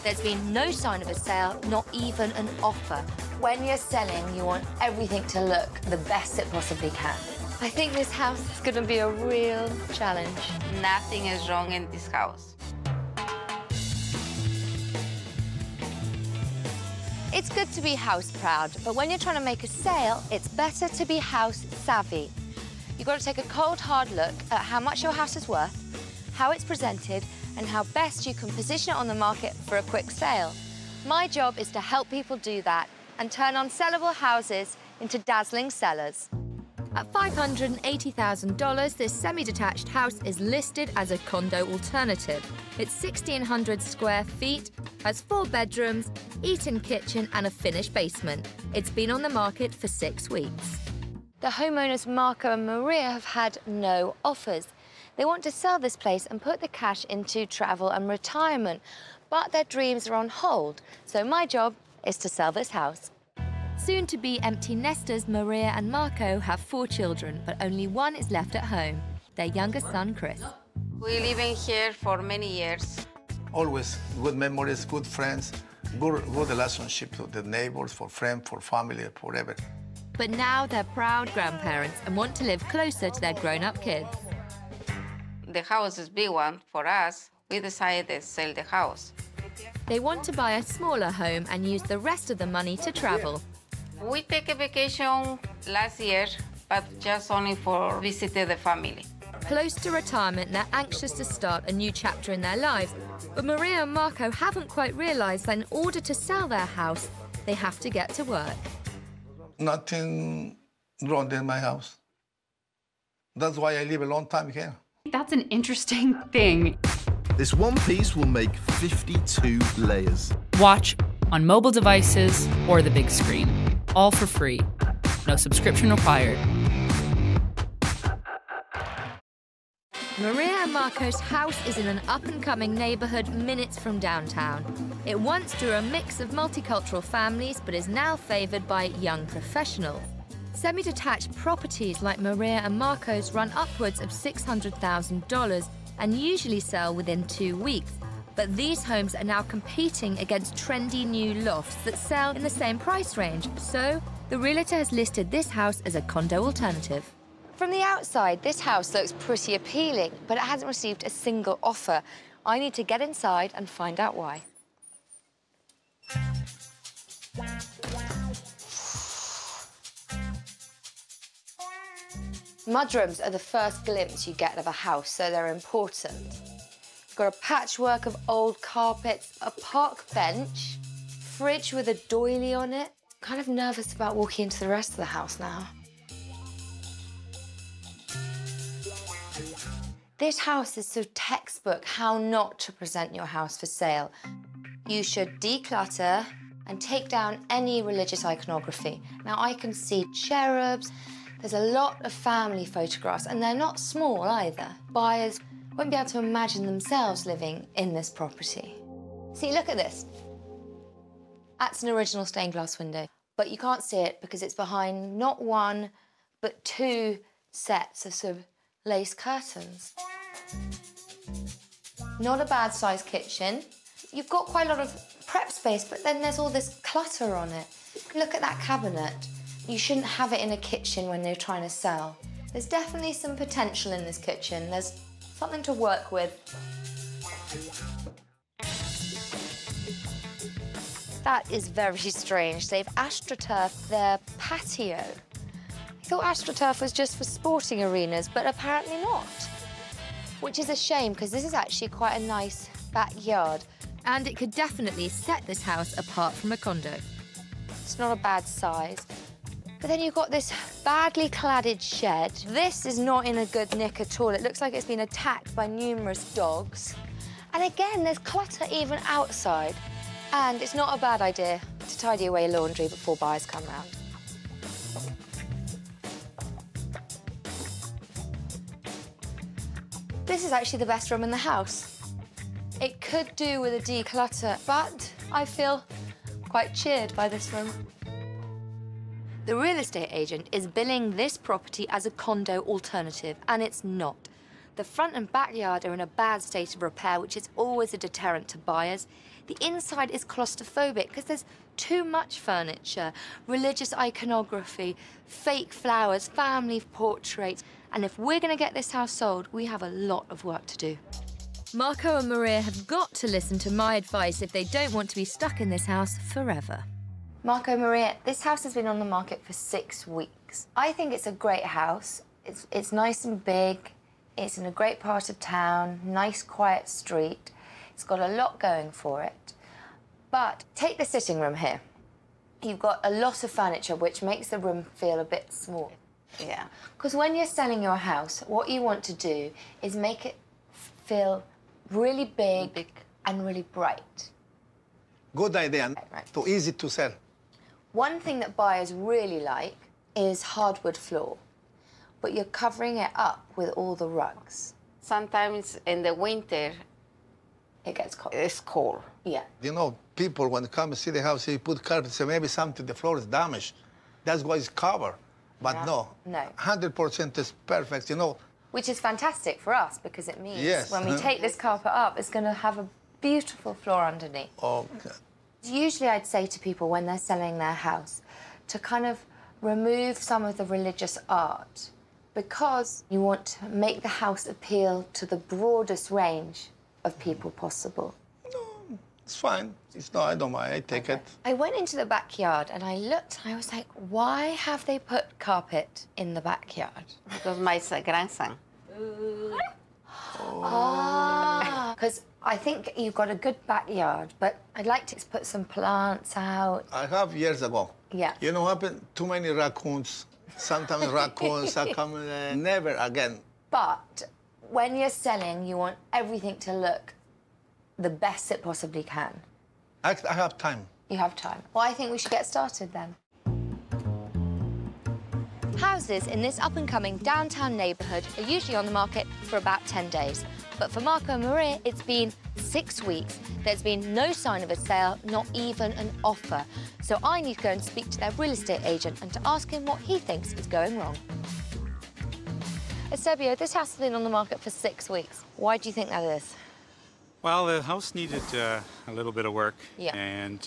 There's been no sign of a sale, not even an offer. When you're selling, you want everything to look the best it possibly can. I think this house is going to be a real challenge. Nothing is wrong in this house. It's good to be house proud, but when you're trying to make a sale, it's better to be house savvy. You've got to take a cold, hard look at how much your house is worth, how it's presented, and how best you can position it on the market for a quick sale. My job is to help people do that and turn unsellable houses into dazzling sellers. At $580,000, this semi-detached house is listed as a condo alternative. It's 1,600 square feet, has 4 bedrooms, eat-in kitchen and a finished basement. It's been on the market for 6 weeks. The homeowners Marco and Maria have had no offers. They want to sell this place and put the cash into travel and retirement, but their dreams are on hold, so my job is to sell this house. Soon-to-be empty nesters Maria and Marco have 4 children, but only one is left at home, their youngest son, Chris. We live in here for many years. Always good memories, good friends, good relationship to the neighbors, for friends, for family, forever. But now they're proud grandparents and want to live closer to their grown-up kids. The house is a big one for us. We decided to sell the house. They want to buy a smaller home and use the rest of the money to travel. We take a vacation last year, but just only for visiting the family. Close to retirement, they're anxious to start a new chapter in their lives. But Maria and Marco haven't quite realised that in order to sell their house, they have to get to work. Nothing wrong in my house. That's why I live a long time here. That's an interesting thing. This one piece will make 52 layers. Watch on mobile devices or the big screen. All for free. No subscription required. Maria and Marco's house is in an up-and-coming neighbourhood minutes from downtown. It once drew a mix of multicultural families, but is now favoured by young professionals. Semi-detached properties like Maria and Marco's run upwards of $600,000 and usually sell within 2 weeks. But these homes are now competing against trendy new lofts that sell in the same price range. So the realtor has listed this house as a condo alternative. From the outside, this house looks pretty appealing, but it hasn't received a single offer. I need to get inside and find out why. Mudrooms are the first glimpse you get of a house, so they're important. You've got a patchwork of old carpets, a park bench, fridge with a doily on it. Kind of nervous about walking into the rest of the house now. This house is so textbook how not to present your house for sale. You should declutter and take down any religious iconography. Now, I can see cherubs. There's a lot of family photographs, and they're not small either. Buyers won't be able to imagine themselves living in this property. See, look at this. That's an original stained glass window, but you can't see it because it's behind not 1, but 2 sets of sort of lace curtains. Not a bad sized kitchen. You've got quite a lot of prep space, but then there's all this clutter on it. Look at that cabinet. You shouldn't have it in a kitchen when they're trying to sell. There's definitely some potential in this kitchen. There's something to work with. That is very strange. They've astroturfed their patio. I thought astroturf was just for sporting arenas, but apparently not. Which is a shame, because this is actually quite a nice backyard. And it could definitely set this house apart from a condo. It's not a bad size. But then you've got this badly cladded shed. This is not in a good nick at all. It looks like it's been attacked by numerous dogs. And again, there's clutter even outside. And it's not a bad idea to tidy away laundry before buyers come round. This is actually the best room in the house. It could do with a declutter, but I feel quite cheered by this room. The real estate agent is billing this property as a condo alternative, and it's not. The front and backyard are in a bad state of repair, which is always a deterrent to buyers. The inside is claustrophobic because there's too much furniture, religious iconography, fake flowers, family portraits. And if we're going to get this house sold, we have a lot of work to do. Marco and Maria have got to listen to my advice if they don't want to be stuck in this house forever. Marco, Maria, this house has been on the market for 6 weeks. I think it's a great house. It's nice and big. It's in a great part of town, nice, quiet street. It's got a lot going for it. But take the sitting room here. You've got a lot of furniture, which makes the room feel a bit small. Yeah. Because when you're selling your house, what you want to do is make it feel really big and really bright. Good idea. Right. Too easy to sell. One thing that buyers really like is hardwood floor, but you're covering it up with all the rugs. Sometimes in the winter, It gets cold. it's cold. Yeah. You know, people, when they come and see the house, they put carpet, say maybe something, the floor is damaged. That's why it's covered. But Yeah. no, No. 100% is perfect, you know. Which is fantastic for us because it means Yes. when we take this carpet up, it's going to have a beautiful floor underneath. Okay. Usually I'd say to people when they're selling their house to kind of remove some of the religious art because you want to make the house appeal to the broadest range of people possible. No, it's fine. It's no, I don't mind. I take it. I went into the backyard and I looked and I was like, why have they put carpet in the backyard? Because my grandson. Because I think you've got a good backyard, but I'd like to put some plants out. I have years ago. Yeah. You know what happened? Too many raccoons. Sometimes raccoons are coming. Never again. But when you're selling, you want everything to look the best it possibly can. I have time. You have time. Well, I think we should get started then. Houses in this up-and-coming downtown neighbourhood are usually on the market for about 10 days. But for Marco and Maria, it's been 6 weeks. There's been no sign of a sale, not even an offer. So I need to go and speak to their real estate agent and to ask him what he thinks is going wrong. Eusebio, this house has been on the market for 6 weeks. Why do you think that is? Well, the house needed a little bit of work, Yeah. and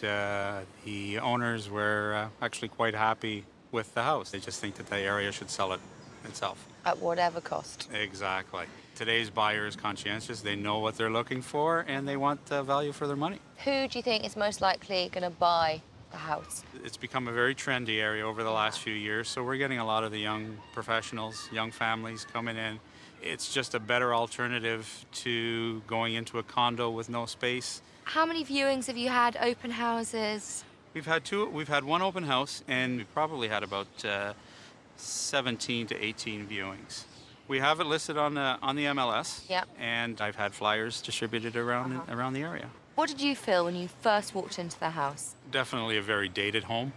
the owners were actually quite happy with the house. They just think that the area should sell it itself. At whatever cost. Exactly. Today's buyer is conscientious. They know what they're looking for, and they want value for their money. Who do you think is most likely going to buy the house? It's become a very trendy area over the last few years, so we're getting a lot of the young professionals, young families coming in. It's just a better alternative to going into a condo with no space. How many viewings have you had, open houses? We've had two. We've had one open house, and we probably had about 17 to 18 viewings. We have it listed on the MLS, Yeah. and I've had flyers distributed around around the area. What did you feel when you first walked into the house? Definitely a very dated home,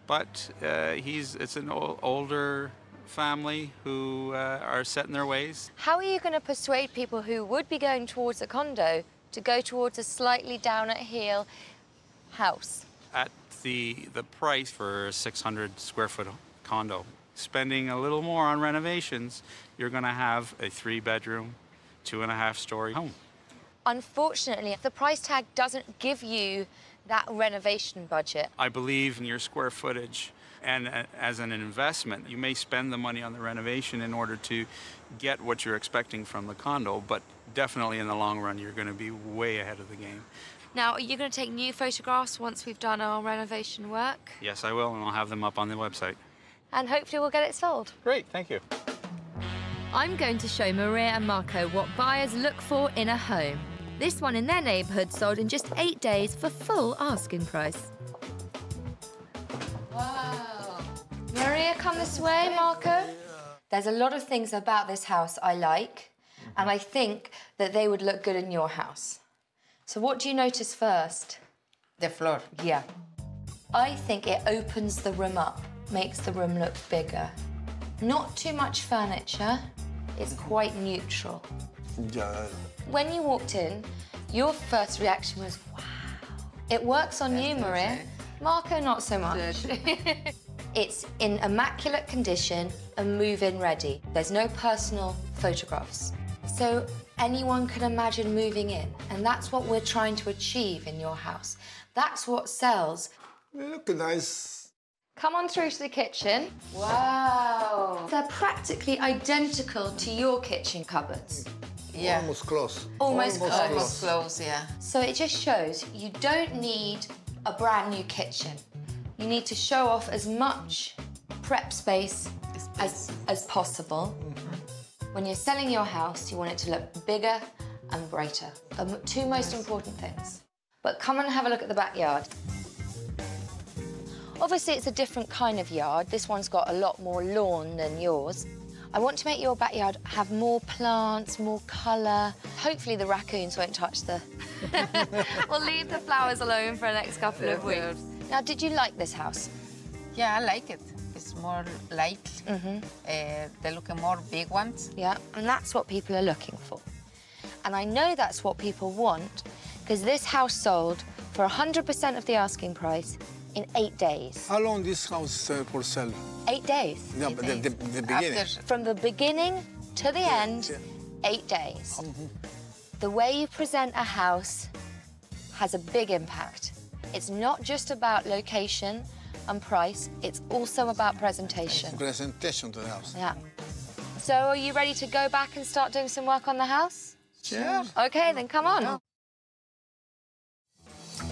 but it's an older family who are set in their ways. How are you going to persuade people who would be going towards a condo to go towards a slightly down at heel house? At the price for a 600 square foot condo, spending a little more on renovations, you're going to have a 3-bedroom, 2.5-story home. Unfortunately, the price tag doesn't give you that renovation budget. I believe in your square footage, and as an investment, you may spend the money on the renovation in order to get what you're expecting from the condo, but definitely in the long run, you're going to be way ahead of the game. Now, are you going to take new photographs once we've done our renovation work? Yes, I will, and I'll have them up on the website. And hopefully we'll get it sold. Great, thank you. I'm going to show Maria and Marco what buyers look for in a home. This one in their neighbourhood sold in just 8 days for full asking price. Wow. Maria, come this way, Marco. There's a lot of things about this house I like, and I think that they would look good in your house. So what do you notice first? The floor. Yeah. I think it opens the room up, makes the room look bigger. Not too much furniture. It's quite neutral. Yeah. When you walked in, your first reaction was, wow. It works on you, Maria. Marco, not so much. It's in immaculate condition and move-in ready. There's no personal photographs. So anyone can imagine moving in, and that's what we're trying to achieve in your house. That's what sells. They look nice. Come on through to the kitchen. Wow. They're practically identical to your kitchen cupboards. Yeah. Almost close. Almost close. Almost close, yeah. So it just shows you don't need a brand new kitchen. You need to show off as much prep space as possible. When you're selling your house, you want it to look bigger and brighter. The two most important things. But come and have a look at the backyard. Obviously, it's a different kind of yard. This one's got a lot more lawn than yours. I want to make your backyard have more plants, more colour. Hopefully the raccoons won't touch the... We'll leave the flowers alone for the next couple of weeks. Now, did you like this house? Yeah, I like it. It's more light. They look more big ones. Yeah, and that's what people are looking for. And I know that's what people want, because this house sold for 100% of the asking price in 8 days. How long this house for sale? 8 days. No, but the beginning. From the beginning to the end, 8 days. The way you present a house has a big impact. It's not just about location and price, it's also about presentation. Presentation to the house. Yeah. So are you ready to go back and start doing some work on the house? Yeah. Okay, then come on. Yeah.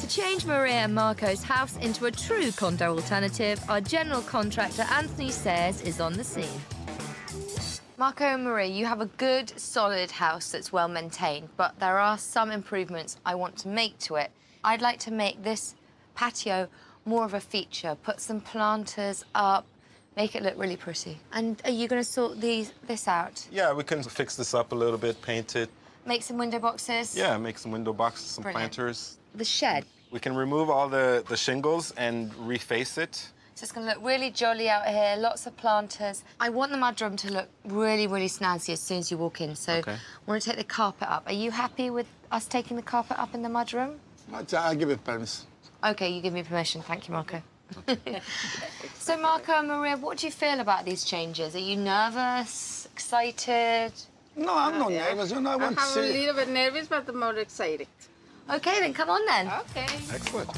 To change Maria and Marco's house into a true condo alternative, our general contractor, Anthony Sayers, is on the scene. Marco and Maria, you have a good, solid house that's well maintained, but there are some improvements I want to make to it. I'd like to make this patio more of a feature, put some planters up, make it look really pretty. And are you going to sort this out? Yeah, we can fix this up a little bit, paint it. Make some window boxes? Yeah, make some window boxes, some Brilliant. planters. The shed. We can remove all the shingles and reface it. So it's going to look really jolly out here, lots of planters. I want the mudroom to look really, really snazzy as soon as you walk in, so I want to take the carpet up. Are you happy with us taking the carpet up in the mudroom? I'll give it permission. OK, you give me permission. Thank you, Marco. So, Marco and Maria, what do you feel about these changes? Are you nervous, excited? No, I'm not nervous. You know, I want to I'm a see. little bit nervous, but more excited. OK, then come on, then. Okay. Excellent.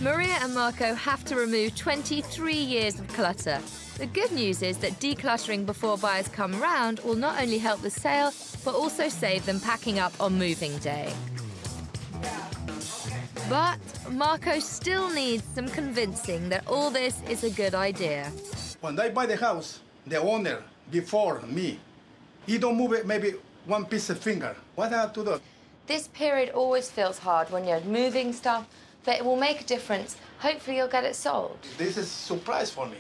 Maria and Marco have to remove 23 years of clutter. The good news is that decluttering before buyers come round will not only help the sale, but also save them packing up on moving day. But Marco still needs some convincing that all this is a good idea. When I buy the house, the owner, before me, he don't move it maybe one piece of finger. What I have to do? This period always feels hard when you're moving stuff, but it will make a difference. Hopefully you'll get it sold. This is a surprise for me.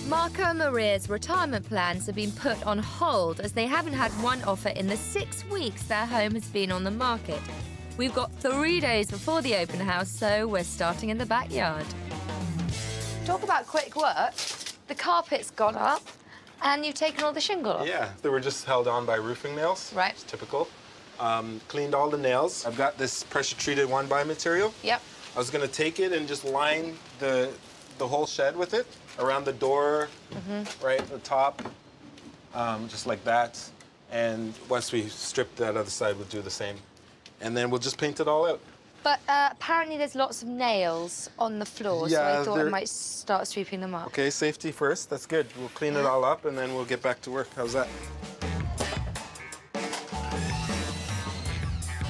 Marco and Maria's retirement plans have been put on hold as they haven't had one offer in the 6 weeks their home has been on the market. We've got 3 days before the open house, so we're starting in the backyard. Talk about quick work. The carpet's gone up and you've taken all the shingle off. Yeah, they were just held on by roofing nails. Right. It's typical. Cleaned all the nails. I've got this pressure-treated one-by material. Yep. I was going to take it and just line the whole shed with it, around the door, right at the top, just like that. And once we strip that other side, we'll do the same. And then we'll just paint it all out. But apparently there's lots of nails on the floor, so I thought I might start sweeping them up. Okay, safety first. That's good. We'll clean it all up, and then we'll get back to work. How's that?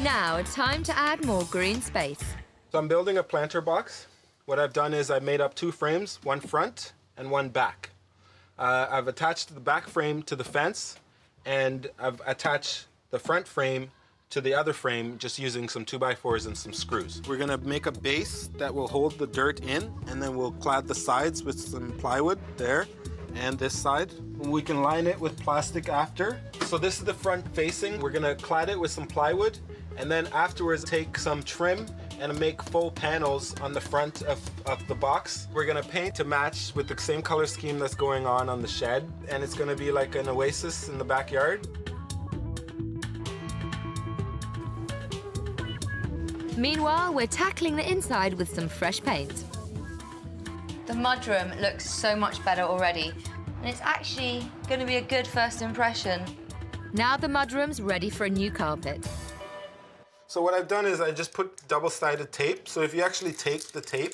Now it's time to add more green space. So I'm building a planter box. What I've done is I've made up 2 frames, one front and one back. I've attached the back frame to the fence, and I've attached the front frame to the other frame just using some 2x4s and some screws. We're gonna make a base that will hold the dirt in, and then we'll clad the sides with some plywood there and this side. We can line it with plastic after. So this is the front facing. We're gonna clad it with some plywood, and then afterwards take some trim and make full panels on the front of the box. We're gonna paint to match with the same color scheme that's going on the shed, and it's gonna be like an oasis in the backyard. Meanwhile, we're tackling the inside with some fresh paint. The mudroom looks so much better already, and it's actually going to be a good first impression. Now the mudroom's ready for a new carpet. So what I've done is I just put double-sided tape. So if you actually take the tape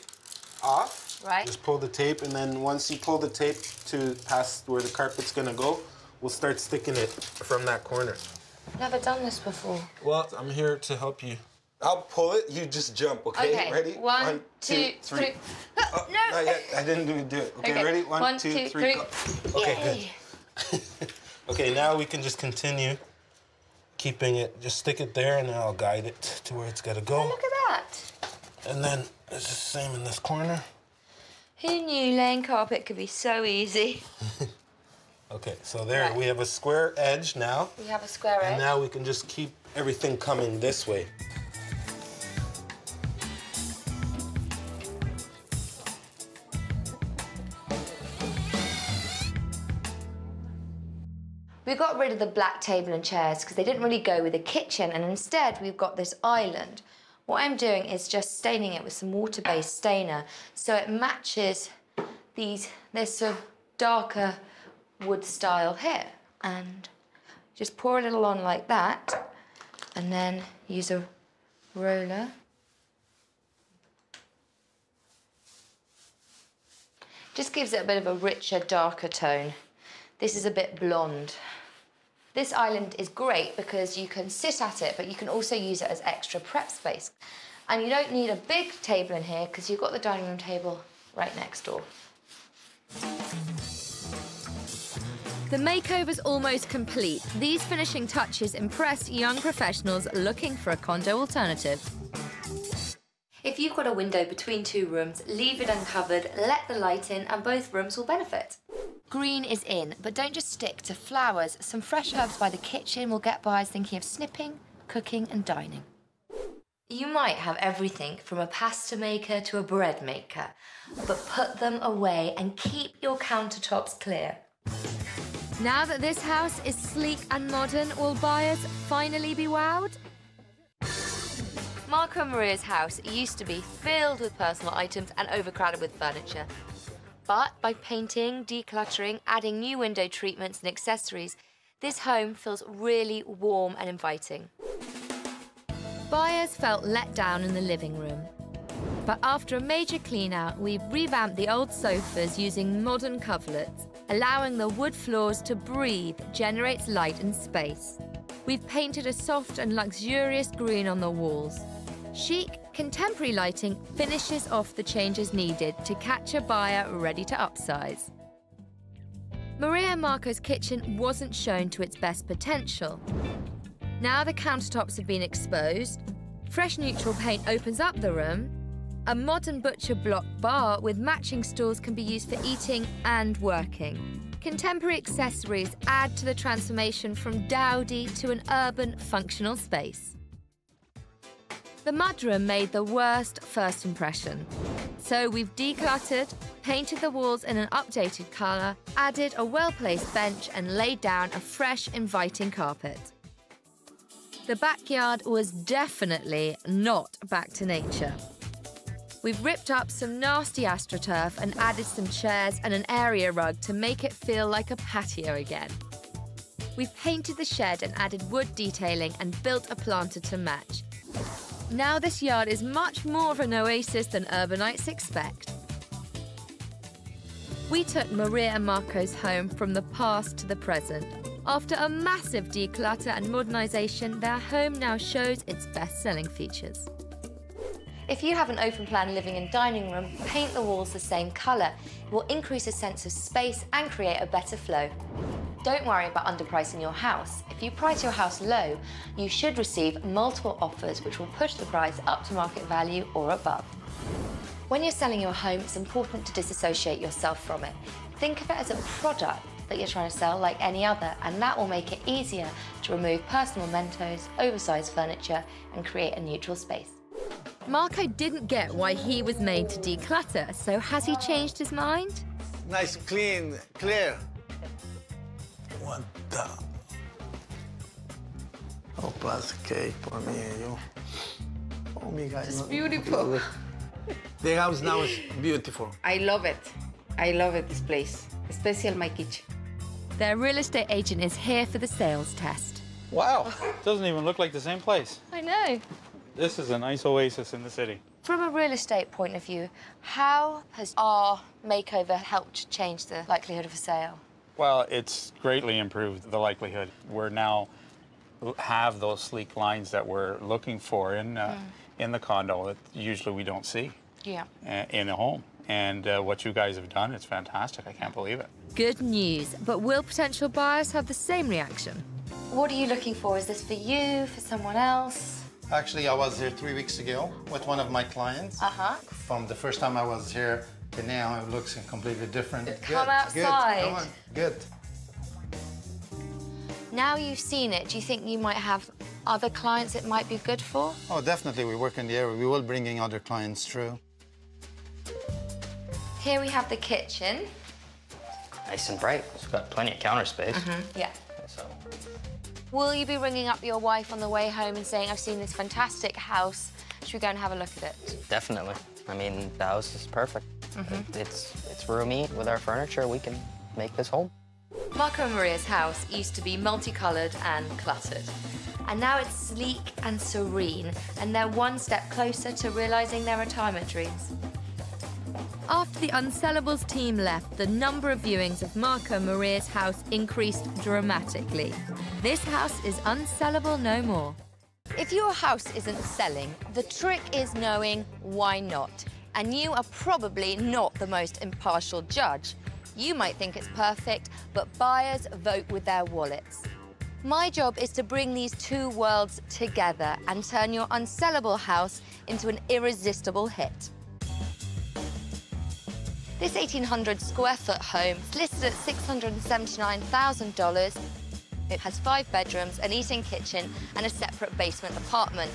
off, right, just pull the tape, and then once you pull the tape to past where the carpet's gonna go, we'll start sticking it from that corner. Never done this before. Well, I'm here to help you. I'll pull it, you just jump, okay? Okay. Ready? One, two, three. Oh, no! Not yet. I didn't do it. Okay, ready? One, two, three, go. Okay, good. Okay, now we can just continue keeping it. Just stick it there, and then I'll guide it to where it's got to go. Oh, look at that. And then it's the same in this corner. Who knew laying carpet could be so easy? Okay, so there, right, we have a square edge now. We have a square edge. And now we can just keep everything coming this way. We got rid of the black table and chairs because they didn't really go with the kitchen, and instead we've got this island. What I'm doing is just staining it with some water-based stainer so it matches this sort of darker wood style here. And just pour a little on like that, and then use a roller. Just gives it a bit of a richer, darker tone. This is a bit blonde. This island is great because you can sit at it, but you can also use it as extra prep space. And you don't need a big table in here because you've got the dining room table right next door. The makeover's almost complete. These finishing touches impress young professionals looking for a condo alternative. If you've got a window between two rooms, leave it uncovered, let the light in, and both rooms will benefit. Green is in, but don't just stick to flowers. Some fresh herbs by the kitchen will get buyers thinking of snipping, cooking, and dining. You might have everything from a pasta maker to a bread maker, but put them away and keep your countertops clear. Now that this house is sleek and modern, will buyers finally be wowed? Marco and Maria's house used to be filled with personal items and overcrowded with furniture. But by painting, decluttering, adding new window treatments and accessories, this home feels really warm and inviting. Buyers felt let down in the living room. But after a major clean-out, we've revamped the old sofas using modern coverlets. Allowing the wood floors to breathe generates light and space. We've painted a soft and luxurious green on the walls. Chic, contemporary lighting finishes off the changes needed to catch a buyer ready to upsize. Maria and Marco's kitchen wasn't shown to its best potential. Now the countertops have been exposed, fresh neutral paint opens up the room, a modern butcher block bar with matching stools can be used for eating and working. Contemporary accessories add to the transformation from dowdy to an urban, functional space. The mudroom made the worst first impression. So we've decluttered, painted the walls in an updated colour, added a well-placed bench and laid down a fresh, inviting carpet. The backyard was definitely not back to nature. We've ripped up some nasty astroturf and added some chairs and an area rug to make it feel like a patio again. We've painted the shed and added wood detailing and built a planter to match. Now this yard is much more of an oasis than urbanites expect. We took Maria and Marco's home from the past to the present. After a massive declutter and modernisation, their home now shows its best-selling features. If you have an open-plan living and dining room, paint the walls the same colour. It will increase a sense of space and create a better flow. Don't worry about underpricing your house. If you price your house low, you should receive multiple offers which will push the price up to market value or above. When you're selling your home, it's important to disassociate yourself from it. Think of it as a product that you're trying to sell like any other, and that will make it easier to remove personal mementos, oversized furniture, and create a neutral space. Marco didn't get why he was made to declutter, so has he changed his mind? Nice, clean, clear. What the? Oh, plastic cake for me and you. Oh my God. It's beautiful. The house now is beautiful. I love it. I love it, this place, especially my kitchen. Their real estate agent is here for the sales test. Wow, doesn't even look like the same place. I know. This is a nice oasis in the city. From a real estate point of view, how has our makeover helped change the likelihood of a sale? Well, it's greatly improved the likelihood. We're now have those sleek lines that we're looking for in the condo that usually we don't see in a home. And what you guys have done, it's fantastic. I can't believe it. Good news, but will potential buyers have the same reaction? What are you looking for? Is this for you, for someone else? Actually, I was here 3 weeks ago with one of my clients. From the first time I was here to now, it looks completely different. Come outside. Good. Come on. Good. Now you've seen it, do you think you might have other clients it might be good for? Oh, definitely. We work in the area. We will bring in other clients through. Here we have the kitchen. Nice and bright. It's got plenty of counter space. Yeah. So. Will you be ringing up your wife on the way home and saying, I've seen this fantastic house, should we go and have a look at it? Definitely. I mean, the house is perfect. It's roomy. With our furniture, we can make this home. Marco and Maria's house used to be multicoloured and cluttered. And now it's sleek and serene, and they're one step closer to realising their retirement dreams. After the Unsellables team left, the number of viewings of Marco and Maria's house increased dramatically. This house is unsellable no more. If your house isn't selling, the trick is knowing why not. And you are probably not the most impartial judge. You might think it's perfect, but buyers vote with their wallets. My job is to bring these two worlds together and turn your unsellable house into an irresistible hit. This 1,800 square foot home is listed at $679,000. It has 5 bedrooms, an eating kitchen, and a separate basement apartment.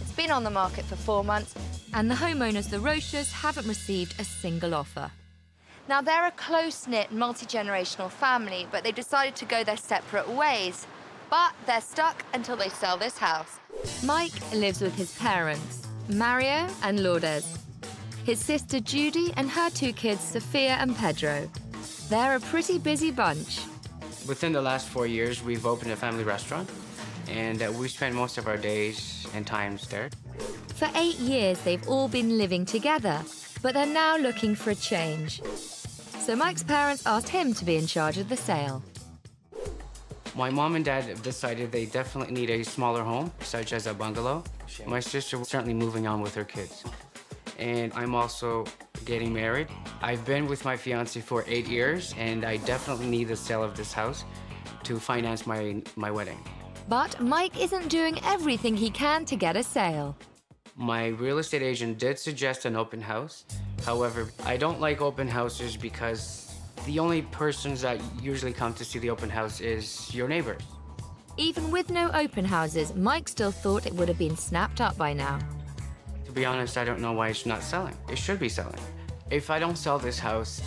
It's been on the market for 4 months, and the homeowners, the Rochers, haven't received a single offer. Now, they're a close-knit, multi-generational family, but they decided to go their separate ways. But they're stuck until they sell this house. Mike lives with his parents, Mario and Lourdes, his sister Judy, and her 2 kids, Sophia and Pedro. They're a pretty busy bunch. Within the last 4 years, we've opened a family restaurant, and we spend most of our days and times there. For 8 years, they've all been living together, but they're now looking for a change. So Mike's parents asked him to be in charge of the sale. My mom and dad have decided they definitely need a smaller home, such as a bungalow. My sister was certainly moving on with her kids. And I'm also getting married. I've been with my fiancé for 8 years, and I definitely need the sale of this house to finance my wedding. But Mike isn't doing everything he can to get a sale. My real estate agent did suggest an open house. However, I don't like open houses because the only persons that usually come to see the open house is your neighbors. Even with no open houses, Mike still thought it would have been snapped up by now. To be honest, I don't know why it's not selling. It should be selling. If I don't sell this house,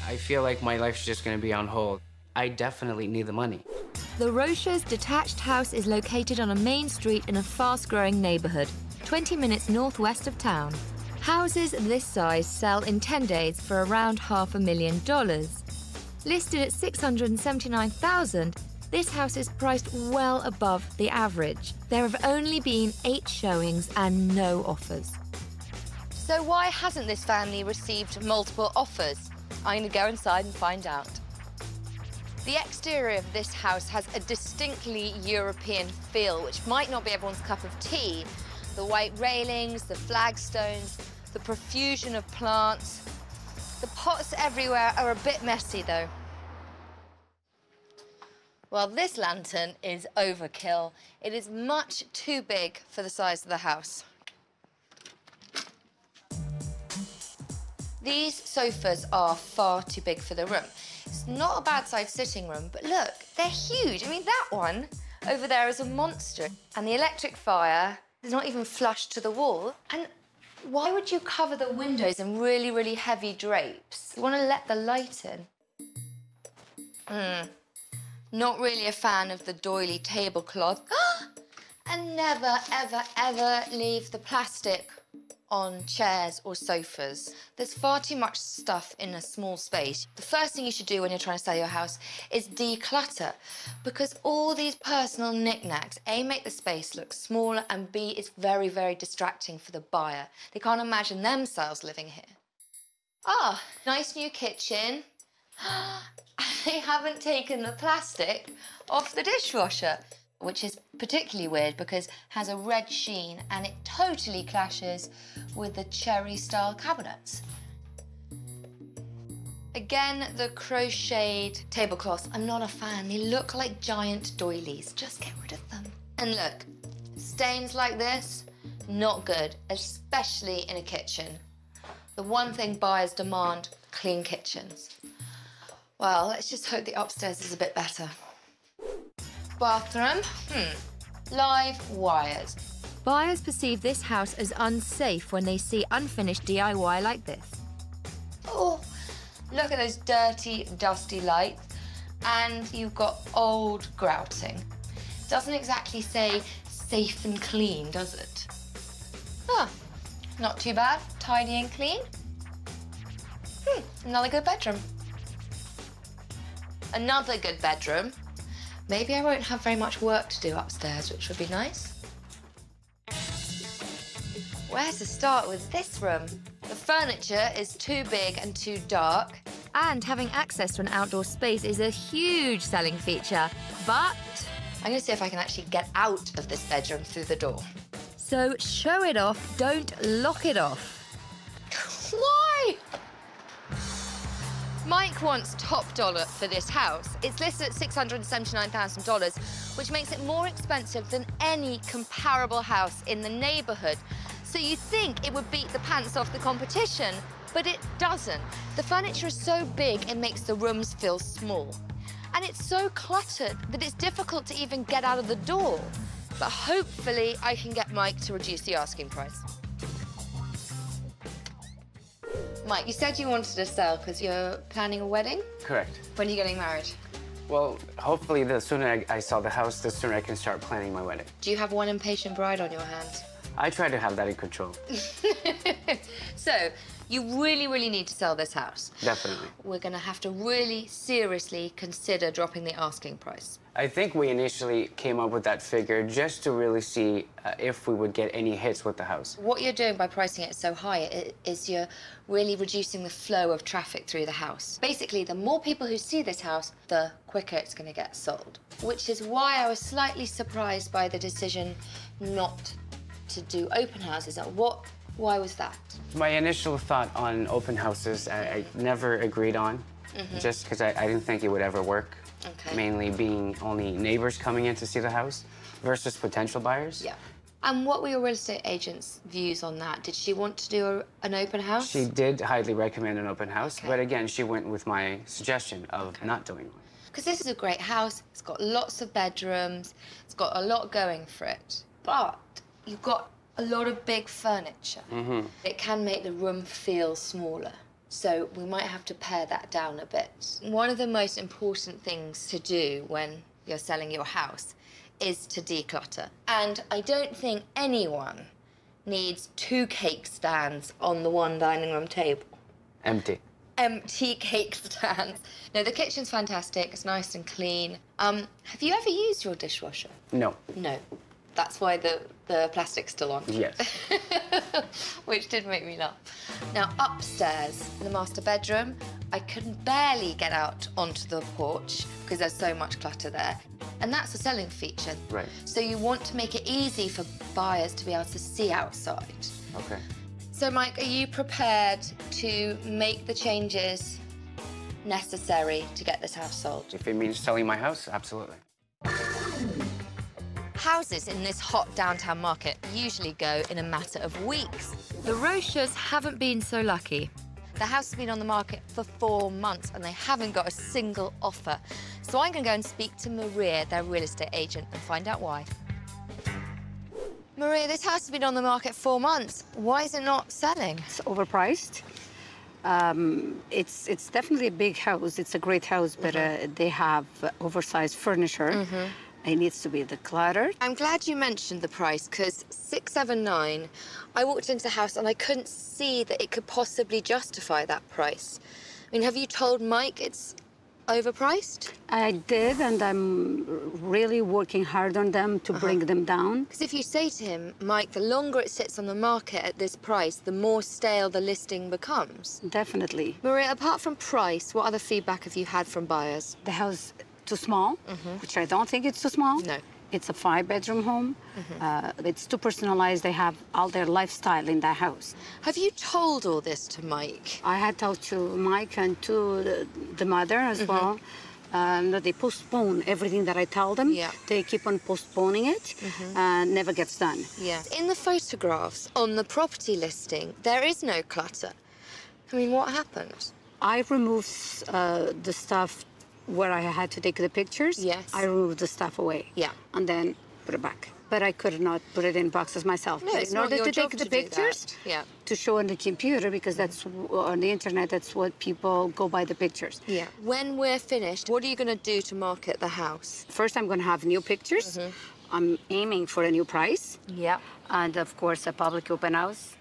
I feel like my life's just going to be on hold. I definitely need the money. The Rochers' detached house is located on a main street in a fast-growing neighborhood, 20 minutes northwest of town. Houses this size sell in 10 days for around $500,000. Listed at $679,000, this house is priced well above the average. There have only been 8 showings and no offers. So why hasn't this family received multiple offers? I'm going to go inside and find out. The exterior of this house has a distinctly European feel, which might not be everyone's cup of tea. The white railings, the flagstones, the profusion of plants. The pots everywhere are a bit messy, though. Well, this lantern is overkill. It is much too big for the size of the house. These sofas are far too big for the room. It's not a bad-sized sitting room, but look, they're huge. I mean, that one over there is a monster. And the electric fire is not even flush to the wall. And why would you cover the windows in really, really heavy drapes? You want to let the light in. Not really a fan of the doily tablecloth. And never, ever, ever leave the plastic on chairs or sofas. There's far too much stuff in a small space. The first thing you should do when you're trying to sell your house is declutter, because all these personal knickknacks, A, make the space look smaller, and B, it's very, very distracting for the buyer. They can't imagine themselves living here. Ah, nice new kitchen. They haven't taken the plastic off the dishwasher, which is particularly weird because it has a red sheen and it totally clashes with the cherry-style cabinets. Again, the crocheted tablecloths, I'm not a fan. They look like giant doilies. Just get rid of them. And look, stains like this, not good, especially in a kitchen. The one thing buyers demand, clean kitchens. Well, let's just hope the upstairs is a bit better. Bathroom, live wires. Buyers perceive this house as unsafe when they see unfinished DIY like this. Oh, look at those dirty, dusty lights. And you've got old grouting. Doesn't exactly say safe and clean, does it? Ah, not too bad. Tidy and clean. Another good bedroom. Another good bedroom. Maybe I won't have very much work to do upstairs, which would be nice. Where to start with this room? The furniture is too big and too dark, and having access to an outdoor space is a huge selling feature. But I'm gonna see if I can actually get out of this bedroom through the door. So show it off, don't lock it off. Why? Mike wants top dollar for this house. It's listed at $679,000, which makes it more expensive than any comparable house in the neighborhood. So you think it would beat the pants off the competition, but it doesn't. The furniture is so big, it makes the rooms feel small. And it's so cluttered that it's difficult to even get out of the door. But hopefully I can get Mike to reduce the asking price. Mike, you said you wanted to sell because you're planning a wedding? Correct. When are you getting married? Well, hopefully the sooner I sell the house, the sooner I can start planning my wedding. Do you have one impatient bride on your hands? I try to have that in control. So, you really, really need to sell this house. Definitely. We're going to have to really seriously consider dropping the asking price. I think we initially came up with that figure just to really see if we would get any hits with the house. What you're doing by pricing it so high is you're really reducing the flow of traffic through the house. Basically, the more people who see this house, the quicker it's going to get sold. Which is why I was slightly surprised by the decision not to do open houses. Why was that? My initial thought on open houses, I never agreed on, just because I didn't think it would ever work. Okay. Mainly being only neighbors coming in to see the house versus potential buyers. Yeah. And what were your real estate agent's views on that? Did she want to do an open house? She did highly recommend an open house, but again, she went with my suggestion of not doing one. Because this is a great house, it's got lots of bedrooms, it's got a lot going for it, but you've got a lot of big furniture. It can make the room feel smaller. So we might have to pare that down a bit. One of the most important things to do when you're selling your house is to declutter. And I don't think anyone needs 2 cake stands on the one dining room table. Empty. Empty cake stands. No, the kitchen's fantastic. It's nice and clean. Have you ever used your dishwasher? No. No. That's why the plastic's still on. Yes. Which did make me laugh. Now, upstairs in the master bedroom, I can barely get out onto the porch because there's so much clutter there. And that's a selling feature. Right. So you want to make it easy for buyers to be able to see outside. Okay. So, Mike, are you prepared to make the changes necessary to get this house sold? If it means selling my house, absolutely. Houses in this hot downtown market usually go in a matter of weeks. The Rochers haven't been so lucky. The house has been on the market for 4 months and they haven't got a single offer. So I'm going to go and speak to Maria, their real estate agent, and find out why. Maria, this house has been on the market 4 months. Why is it not selling? It's overpriced. It's definitely a big house. It's a great house, but they have oversized furniture. It needs to be decluttered. I'm glad you mentioned the price, because $679, I walked into the house and I couldn't see that it could possibly justify that price. I mean, have you told Mike it's overpriced? I did, and I'm really working hard on them to bring them down. Because if you say to him, Mike, the longer it sits on the market at this price, the more stale the listing becomes. Definitely. Maria, apart from price, what other feedback have you had from buyers? The house too small, which I don't think it's too small. No. It's a 5-bedroom home. It's too personalized. They have all their lifestyle in that house. Have you told all this to Mike? I had talked to Mike and to the mother as well. They postpone everything that I tell them. Yeah. They keep on postponing it and never gets done. Yeah. In the photographs on the property listing, there is no clutter. I mean, what happened? I removed the stuff where I had to take the pictures. Yes. I removed the stuff away. Yeah. And then put it back. But I could not put it in boxes myself. No, it's in not order your to job take to the do pictures, that. Yeah. to show on the computer, because that's on the internet, that's what people go by the pictures. Yeah. When we're finished, what are you going to do to market the house? First, I'm going to have new pictures. I'm aiming for a new price. Yeah. And of course, a public open house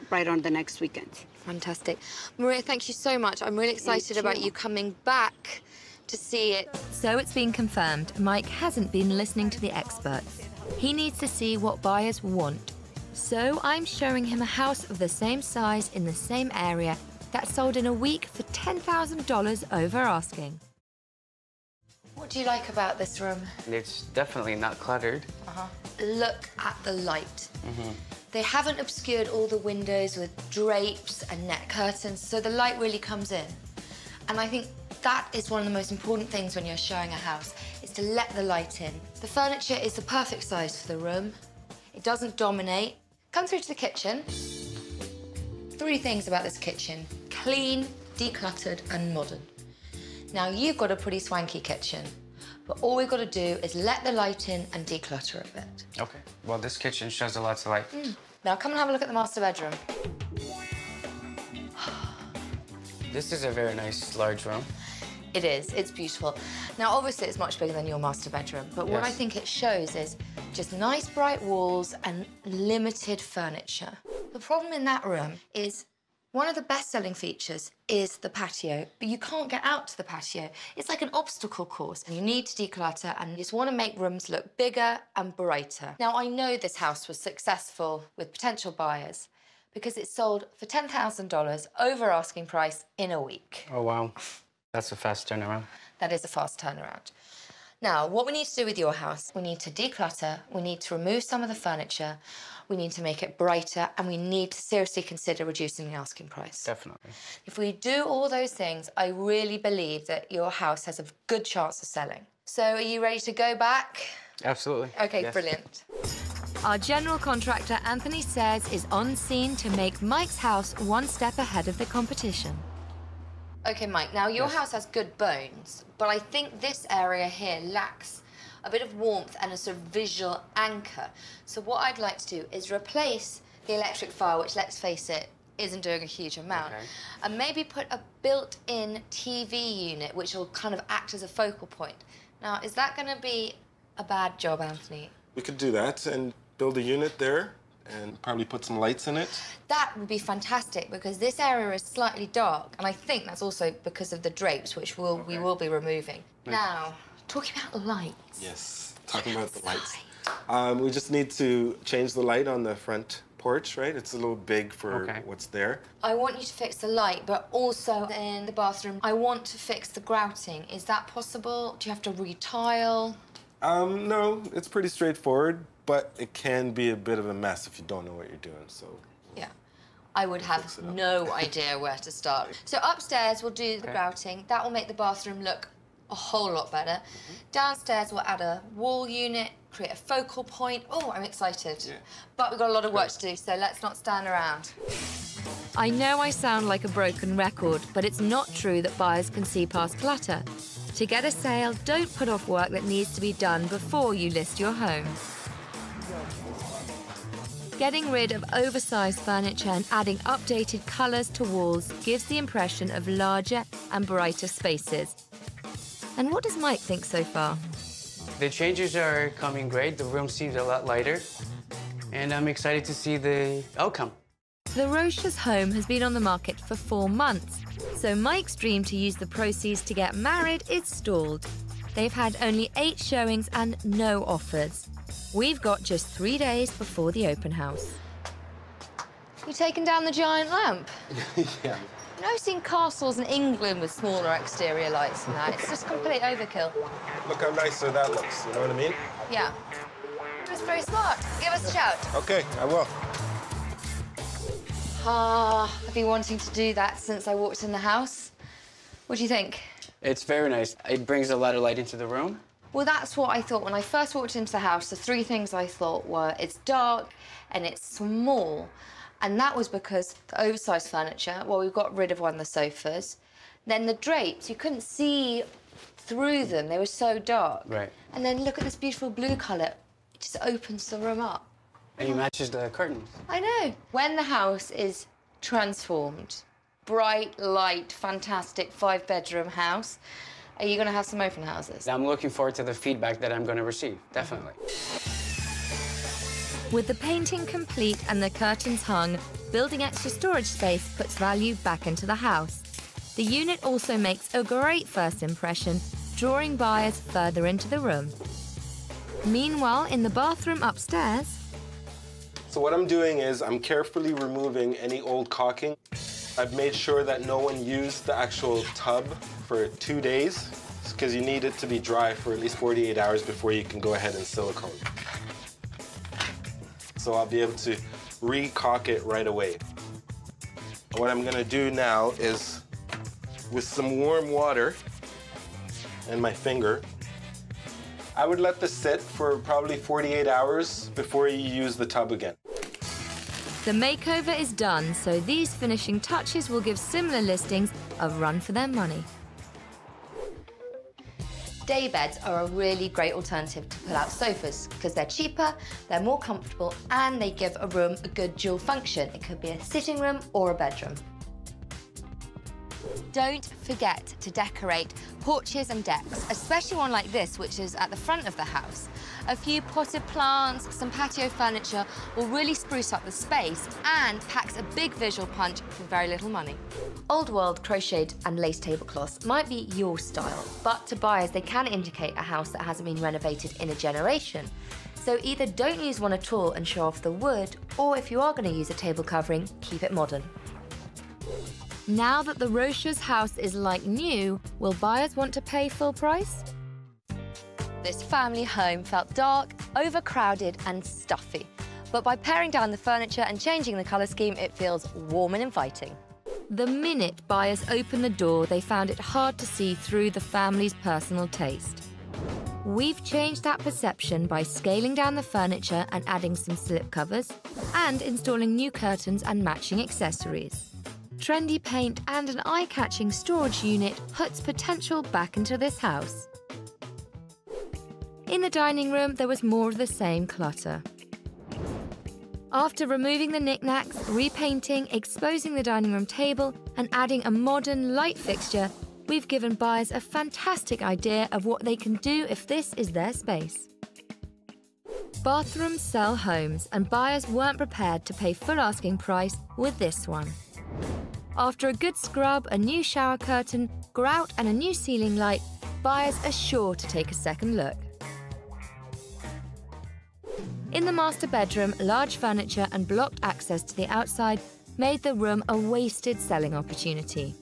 right on the next weekend. Fantastic. Maria, thank you so much. I'm really excited about you coming back to see it. So it's been confirmed, Mike hasn't been listening to the experts. He needs to see what buyers want. So I'm showing him a house of the same size in the same area that sold in a week for $10,000 over asking. What do you like about this room? It's definitely not cluttered. Look at the light. They haven't obscured all the windows with drapes and net curtains, so the light really comes in. And I think that is one of the most important things when you're showing a house, is to let the light in. The furniture is the perfect size for the room. It doesn't dominate. Come through to the kitchen. 3 things about this kitchen: clean, decluttered, and modern. Now, you've got a pretty swanky kitchen, but all we've got to do is let the light in and declutter a bit. Okay. Well, this kitchen sheds a lot of light. Now, come and have a look at the master bedroom. This is a very nice, large room. It is. It's beautiful. Now, obviously, it's much bigger than your master bedroom, but what I think it shows is just nice, bright walls and limited furniture. The problem in that room is one of the best-selling features is the patio, but you can't get out to the patio. It's like an obstacle course, and you need to declutter, and you just want to make rooms look bigger and brighter. Now, I know this house was successful with potential buyers because it sold for $10,000 over asking price in a week. Oh, wow. That's a fast turnaround. That is a fast turnaround. Now, what we need to do with your house, we need to declutter, we need to remove some of the furniture, we need to make it brighter, and we need to seriously consider reducing the asking price. Definitely. If we do all those things, I really believe that your house has a good chance of selling. So are you ready to go back? Absolutely. Okay, yes. Brilliant. Our general contractor, Anthony says, is on scene to make Mike's house one step ahead of the competition. Okay, Mike, now your house has good bones, but I think this area here lacks a bit of warmth and a sort of visual anchor. So what I'd like to do is replace the electric fire, which, let's face it, isn't doing a huge amount, and maybe put a built-in TV unit, which will kind of act as a focal point. Now, is that going to be a bad job, Anthony? We could do that and build a unit there and probably put some lights in it. That would be fantastic, because this area is slightly dark, and I think that's also because of the drapes, which we will be removing. Now, talking about lights. Yes, talking about the lights. We just need to change the light on the front porch, right? It's a little big for what's there. I want you to fix the light, but also in the bathroom, I want to fix the grouting. Is that possible? Do you have to retile? No, it's pretty straightforward, but it can be a bit of a mess if you don't know what you're doing, so. Yeah, I would have no idea where to start. So upstairs, we'll do the grouting. That will make the bathroom look a whole lot better. Downstairs, we'll add a wall unit, create a focal point. Oh, I'm excited. Yeah. But we've got a lot of work to do, so let's not stand around. I know I sound like a broken record, but it's not true that buyers can see past clutter. To get a sale, don't put off work that needs to be done before you list your home. Getting rid of oversized furniture and adding updated colours to walls gives the impression of larger and brighter spaces. And what does Mike think so far? The changes are coming great. The room seems a lot lighter, and I'm excited to see the outcome. The Roche's home has been on the market for 4 months, so Mike's dream to use the proceeds to get married is stalled. They've had only 8 showings and no offers. We've got just 3 days before the open house. You taking down the giant lamp? Yeah. You know, I've seen castles in England with smaller exterior lights and that. It's just complete overkill. Look how nicer that looks, you know what I mean? Yeah. That's very smart. Give us a shout. Okay, I will. I've been wanting to do that since I walked in the house. What do you think? It's very nice. It brings a lot of light into the room. Well, that's what I thought when I first walked into the house. The 3 things I thought were it's dark and it's small. And that was because the oversized furniture, well, we got rid of one of the sofas. Then the drapes, you couldn't see through them. They were so dark. Right. And then look at this beautiful blue colour. It just opens the room up. And it matches the curtains. I know. When the house is transformed, bright, light, fantastic 5-bedroom house, are you going to have some open houses? I'm looking forward to the feedback that I'm going to receive, definitely. With the painting complete and the curtains hung, building extra storage space puts value back into the house. The unit also makes a great first impression, drawing buyers further into the room. Meanwhile, in the bathroom upstairs... So what I'm doing is I'm carefully removing any old caulking. I've made sure that no one used the actual tub for 2 days, because you need it to be dry for at least 48 hours before you can go ahead and silicone. So I'll be able to re-caulk it right away. What I'm gonna do now is, with some warm water and my finger, I would let this sit for probably 48 hours before you use the tub again. The makeover is done, so these finishing touches will give similar listings a run for their money. Day beds are a really great alternative to pull-out sofas because they're cheaper, they're more comfortable, and they give a room a good dual function. It could be a sitting room or a bedroom. Don't forget to decorate porches and decks, especially one like this, which is at the front of the house. A few potted plants, some patio furniture will really spruce up the space and packs a big visual punch for very little money. Old world crocheted and lace tablecloths might be your style, but to buyers they can indicate a house that hasn't been renovated in a generation. So either don't use one at all and show off the wood, or if you are going to use a table covering, keep it modern. Now that the Roche's house is like new, will buyers want to pay full price? This family home felt dark, overcrowded and stuffy. But by paring down the furniture and changing the colour scheme, it feels warm and inviting. The minute buyers opened the door, they found it hard to see through the family's personal taste. We've changed that perception by scaling down the furniture and adding some slip covers, and installing new curtains and matching accessories. Trendy paint and an eye-catching storage unit puts potential back into this house. In the dining room, there was more of the same clutter. After removing the knickknacks, repainting, exposing the dining room table, and adding a modern light fixture, we've given buyers a fantastic idea of what they can do if this is their space. Bathrooms sell homes, and buyers weren't prepared to pay full asking price with this one. After a good scrub, a new shower curtain, grout, and a new ceiling light, buyers are sure to take a second look. In the master bedroom, large furniture and blocked access to the outside made the room a wasted selling opportunity.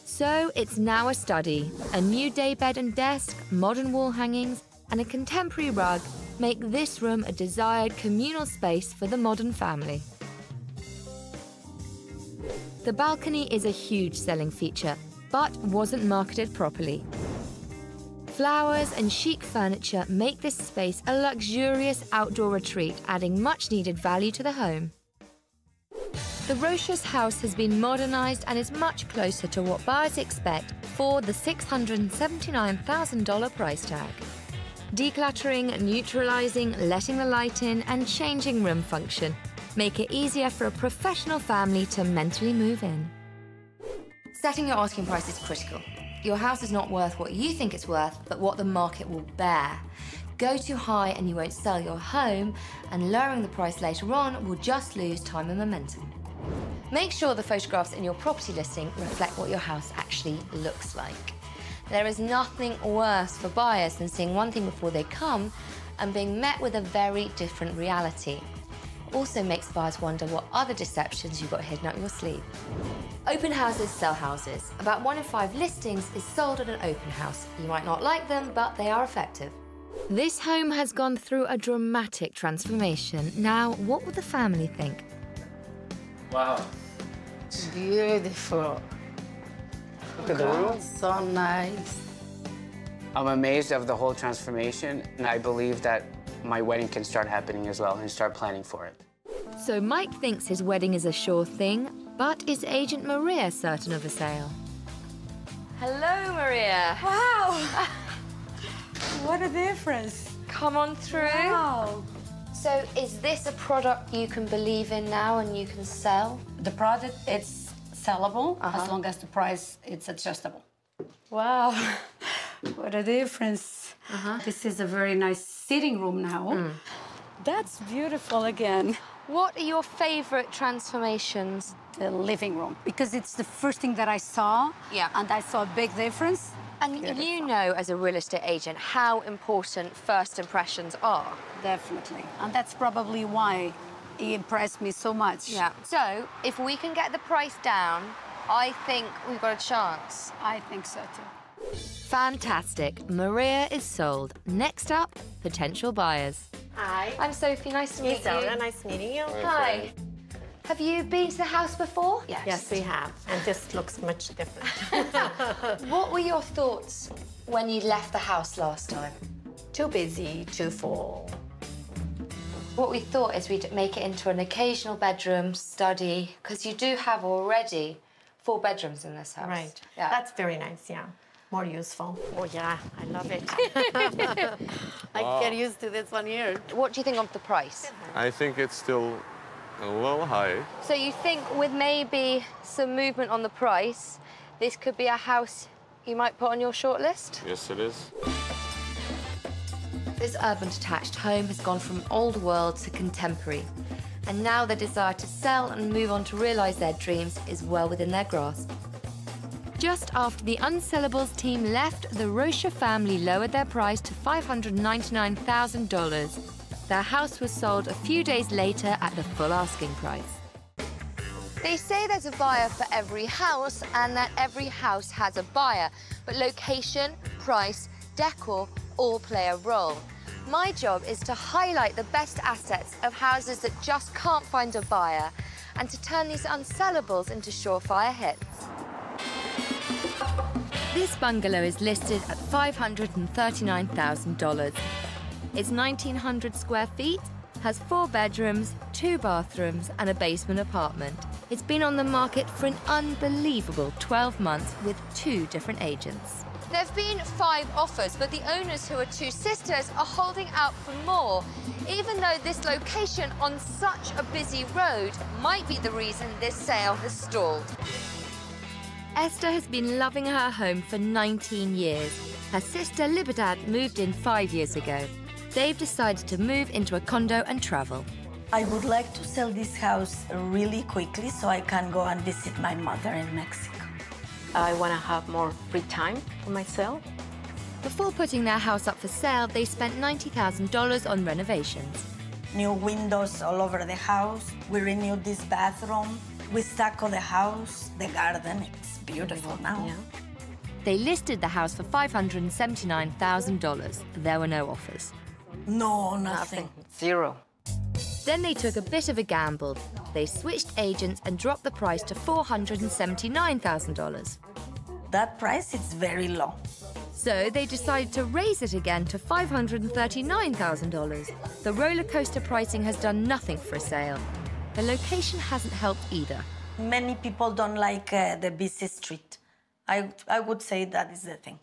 So it's now a study. A new daybed and desk, modern wall hangings, and a contemporary rug make this room a desired communal space for the modern family. The balcony is a huge selling feature, but wasn't marketed properly. Flowers and chic furniture make this space a luxurious outdoor retreat, adding much-needed value to the home. The Roche's house has been modernised and is much closer to what buyers expect for the $679,000 price tag. Decluttering, neutralising, letting the light in, and changing room function make it easier for a professional family to mentally move in. Setting your asking price is critical. Your house is not worth what you think it's worth, but what the market will bear. Go too high and you won't sell your home, and lowering the price later on will just lose time and momentum. Make sure the photographs in your property listing reflect what your house actually looks like. There is nothing worse for buyers than seeing one thing before they come and being met with a very different reality. It also makes buyers wonder what other deceptions you've got hidden up your sleeve. Open houses sell houses. About 1 in 5 listings is sold at an open house. You might not like them, but they are effective. This home has gone through a dramatic transformation. Now, what will the family think? Wow. Beautiful. Look at the room. So nice. I'm amazed of the whole transformation, and I believe that my wedding can start happening as well and start planning for it. So Mike thinks his wedding is a sure thing, but is agent Maria certain of a sale? Hello, Maria. Wow! What a difference. Come on through. Wow. So is this a product you can believe in now and you can sell? The product, it's sellable as long as the price is adjustable. Wow. What a difference. This is a very nice sitting room now. That's beautiful again. What are your favorite transformations? The living room, because it's the first thing that I saw. Yeah. And I saw a big difference. And you know, as a real estate agent, how important first impressions are. Definitely. And that's probably why it impressed me so much. Yeah. So, if we can get the price down, I think we've got a chance. I think so, too. Fantastic. Maria is sold. Next up, potential buyers. Hi. I'm Sophie. Nice to meet you. Nice meeting you. Hi. Have you been to the house before? Yes. Yes, we have. And this looks much different. What were your thoughts when you left the house last time? Too busy, too full. What we thought is we'd make it into an occasional bedroom, study, because you do have already 4 bedrooms in this house. Right. Yeah. That's very nice, yeah. More useful. Oh, yeah, I love it. I get used to this one here. What do you think of the price? I think it's still a little high. So you think with maybe some movement on the price, this could be a house you might put on your shortlist? Yes, it is. This urban detached home has gone from old world to contemporary. And now the desire to sell and move on to realise their dreams is well within their grasp. Just after the Unsellables team left, the Rocha family lowered their price to $599,000. Their house was sold a few days later at the full asking price. They say there's a buyer for every house and that every house has a buyer, but location, price, decor all play a role. My job is to highlight the best assets of houses that just can't find a buyer and to turn these Unsellables into surefire hits. This bungalow is listed at $539,000. It's 1,900 square feet, has 4 bedrooms, 2 bathrooms and a basement apartment. It's been on the market for an unbelievable 12 months with 2 different agents. There have been 5 offers, but the owners, who are 2 sisters, are holding out for more, even though this location on such a busy road might be the reason this sale has stalled. Esther has been loving her home for 19 years. Her sister Libertad moved in 5 years ago. They've decided to move into a condo and travel. I would like to sell this house really quickly so I can go and visit my mother in Mexico. I want to have more free time for myself. Before putting their house up for sale, they spent $90,000 on renovations. New windows all over the house. We renewed this bathroom. We stucco the house, the garden. It's beautiful now. Yeah. They listed the house for $579,000. There were no offers. No, nothing. Zero. Then they took a bit of a gamble. They switched agents and dropped the price to $479,000. That price is very low. So they decided to raise it again to $539,000. The roller coaster pricing has done nothing for a sale. The location hasn't helped either. Many people don't like the busy street. I would say that is the thing,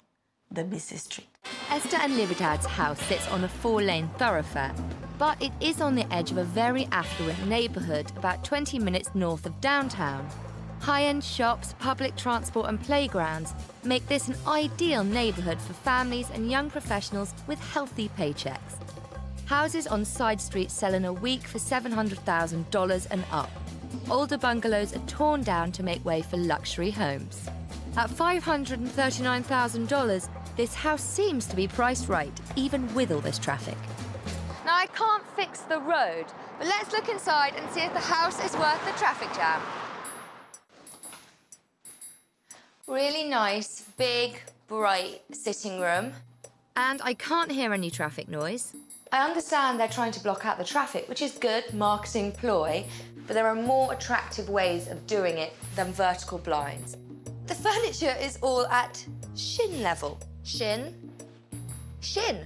the busy street. Esther and Libertad's house sits on a 4-lane thoroughfare, but it is on the edge of a very affluent neighbourhood about 20 minutes north of downtown. High-end shops, public transport and playgrounds make this an ideal neighbourhood for families and young professionals with healthy paychecks. Houses on side streets sell in a week for $700,000 and up. Older bungalows are torn down to make way for luxury homes. At $539,000, this house seems to be priced right, even with all this traffic. Now, I can't fix the road, but let's look inside and see if the house is worth the traffic jam. Really nice, big, bright sitting room. And I can't hear any traffic noise. I understand they're trying to block out the traffic, which is good marketing ploy, but there are more attractive ways of doing it than vertical blinds. The furniture is all at shin level. Shin, shin.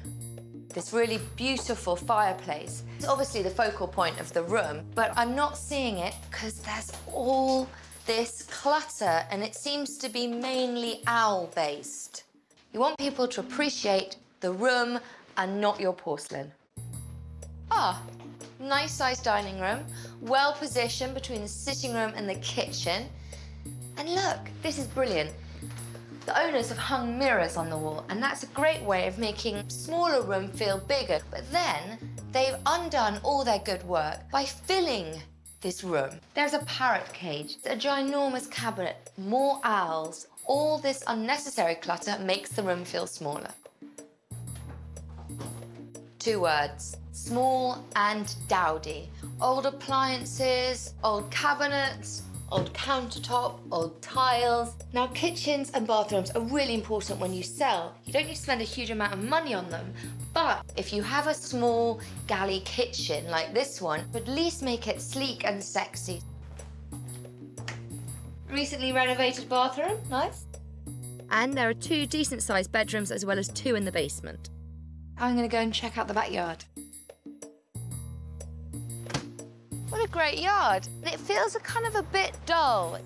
This really beautiful fireplace. It's obviously the focal point of the room, but I'm not seeing it because there's all this clutter and it seems to be mainly owl-based. You want people to appreciate the room and not your porcelain. Ah, nice sized dining room, well positioned between the sitting room and the kitchen. And look, this is brilliant. The owners have hung mirrors on the wall, and that's a great way of making a smaller room feel bigger. But then they've undone all their good work by filling this room. There's a parrot cage, a ginormous cabinet, more owls. All this unnecessary clutter makes the room feel smaller. 2 words, small and dowdy. Old appliances, old cabinets, old countertop, old tiles. Now, kitchens and bathrooms are really important when you sell. You don't need to spend a huge amount of money on them, but if you have a small galley kitchen like this one, at least make it sleek and sexy. Recently renovated bathroom, nice. And there are 2 decent-sized bedrooms as well as 2 in the basement. I'm gonna go and check out the backyard. What a great yard. And it feels kind of a bit dull,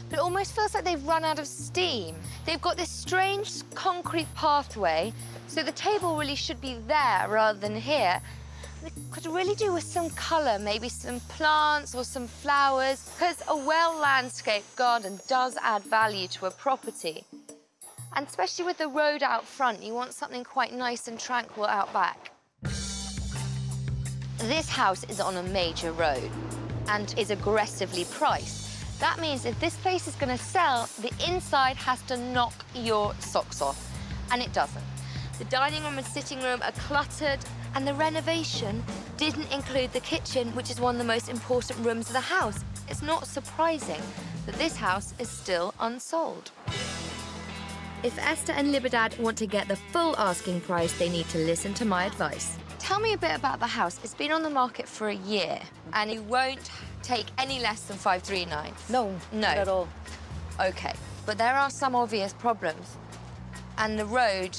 but it almost feels like they've run out of steam. They've got this strange concrete pathway, so the table really should be there rather than here. They could really do with some colour, maybe some plants or some flowers, because a well-landscaped garden does add value to a property. And especially with the road out front, you want something quite nice and tranquil out back. This house is on a major road and is aggressively priced. That means if this place is going to sell, the inside has to knock your socks off, and it doesn't. The dining room and sitting room are cluttered, and the renovation didn't include the kitchen, which is one of the most important rooms of the house. It's not surprising that this house is still unsold. If Esther and Liberdad want to get the full asking price, they need to listen to my advice. Tell me a bit about the house. It's been on the market for a year, and you won't take any less than 539. No, not at all. Okay, but there are some obvious problems, and the road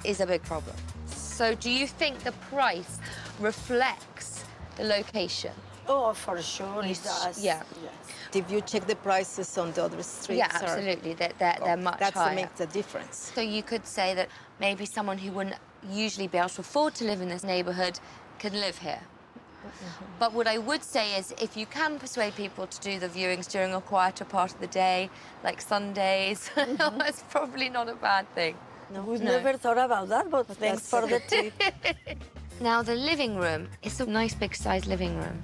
is a big problem. So do you think the price reflects the location? Oh, for sure it does. Yeah. Yes. If you check the prices on the other streets, yeah, absolutely. They're much higher. That makes a difference. So you could say that maybe someone who wouldn't usually be able to afford to live in this neighbourhood can live here. But what I would say is if you can persuade people to do the viewings during a quieter part of the day, like Sundays, that's probably not a bad thing. No, we've never thought about that, but thanks for the tip. Now, the living room is a nice big-sized living room,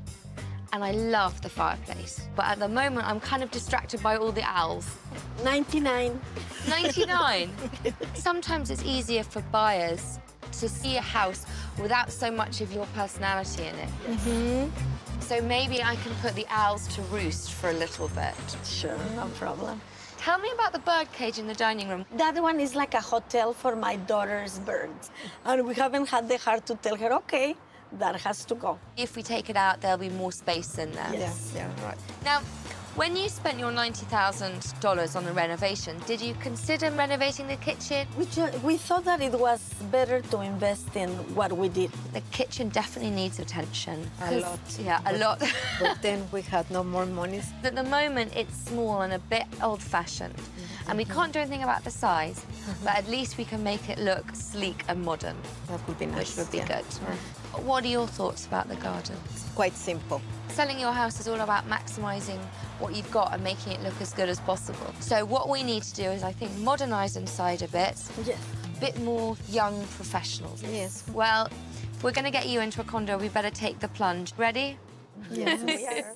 and I love the fireplace. But at the moment, I'm kind of distracted by all the owls. 99. 99? Sometimes it's easier for buyers to see a house without so much of your personality in it. So maybe I can put the owls to roost for a little bit. Sure, no problem. Tell me about the bird cage in the dining room. That one is like a hotel for my daughter's birds. And we haven't had the heart to tell her, okay, that has to go. If we take it out, there'll be more space in there. Yes, yeah, right. Now, when you spent your $90,000 on the renovation, did you consider renovating the kitchen? We thought that it was better to invest in what we did. The kitchen definitely needs attention. A lot. Yeah, a lot. But then we had no more money. At the moment, it's small and a bit old-fashioned. And we can't do anything about the size, but at least we can make it look sleek and modern. That would be nice. Which would be good. What are your thoughts about the garden? Quite simple. Selling your house is all about maximising what you've got and making it look as good as possible. So what we need to do is, I think, modernise inside a bit. Yes. A bit more young professionals. Yes. Well, if we're going to get you into a condo, we better take the plunge. Ready? Yes, we are.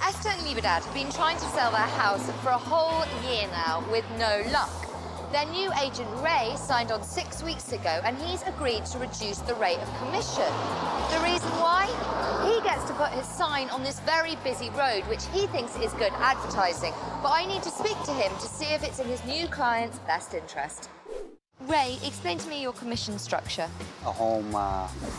Esther and Libedad have been trying to sell their house for a whole year now with no luck. Their new agent, Ray, signed on 6 weeks ago, and he's agreed to reduce the rate of commission. The reason why? He gets to put his sign on this very busy road, which he thinks is good advertising. But I need to speak to him to see if it's in his new client's best interest. Ray, explain to me your commission structure. A home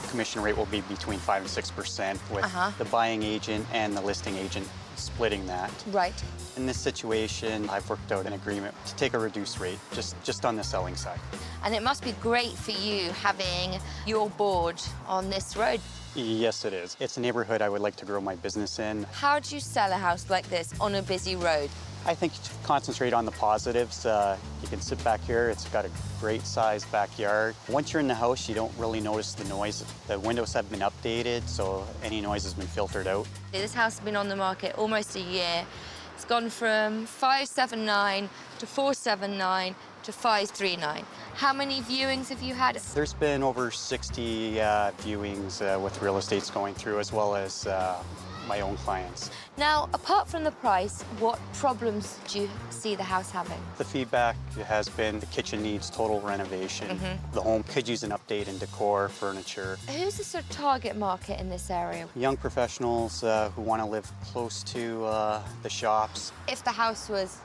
commission rate will be between 5% and 6%, with the buying agent and the listing agent splitting that. Right. In this situation, I've worked out an agreement to take a reduced rate, just on the selling side. And it must be great for you having your board on this road. Yes, it is. It's a neighborhood I would like to grow my business in. How do you sell a house like this on a busy road? I think to concentrate on the positives. You can sit back here. It's got a great sized backyard. Once you're in the house, you don't really notice the noise. The windows have been updated, so any noise has been filtered out. This house has been on the market almost a year. It's gone from 579 to 479 to 539. How many viewings have you had? There's been over 60 viewings with real estates going through, as well as my own clients. Now, apart from the price, what problems do you see the house having? The feedback has been the kitchen needs total renovation. The home could use an update in decor, furniture. Who's the sort of target market in this area? Young professionals who want to live close to the shops. If the house was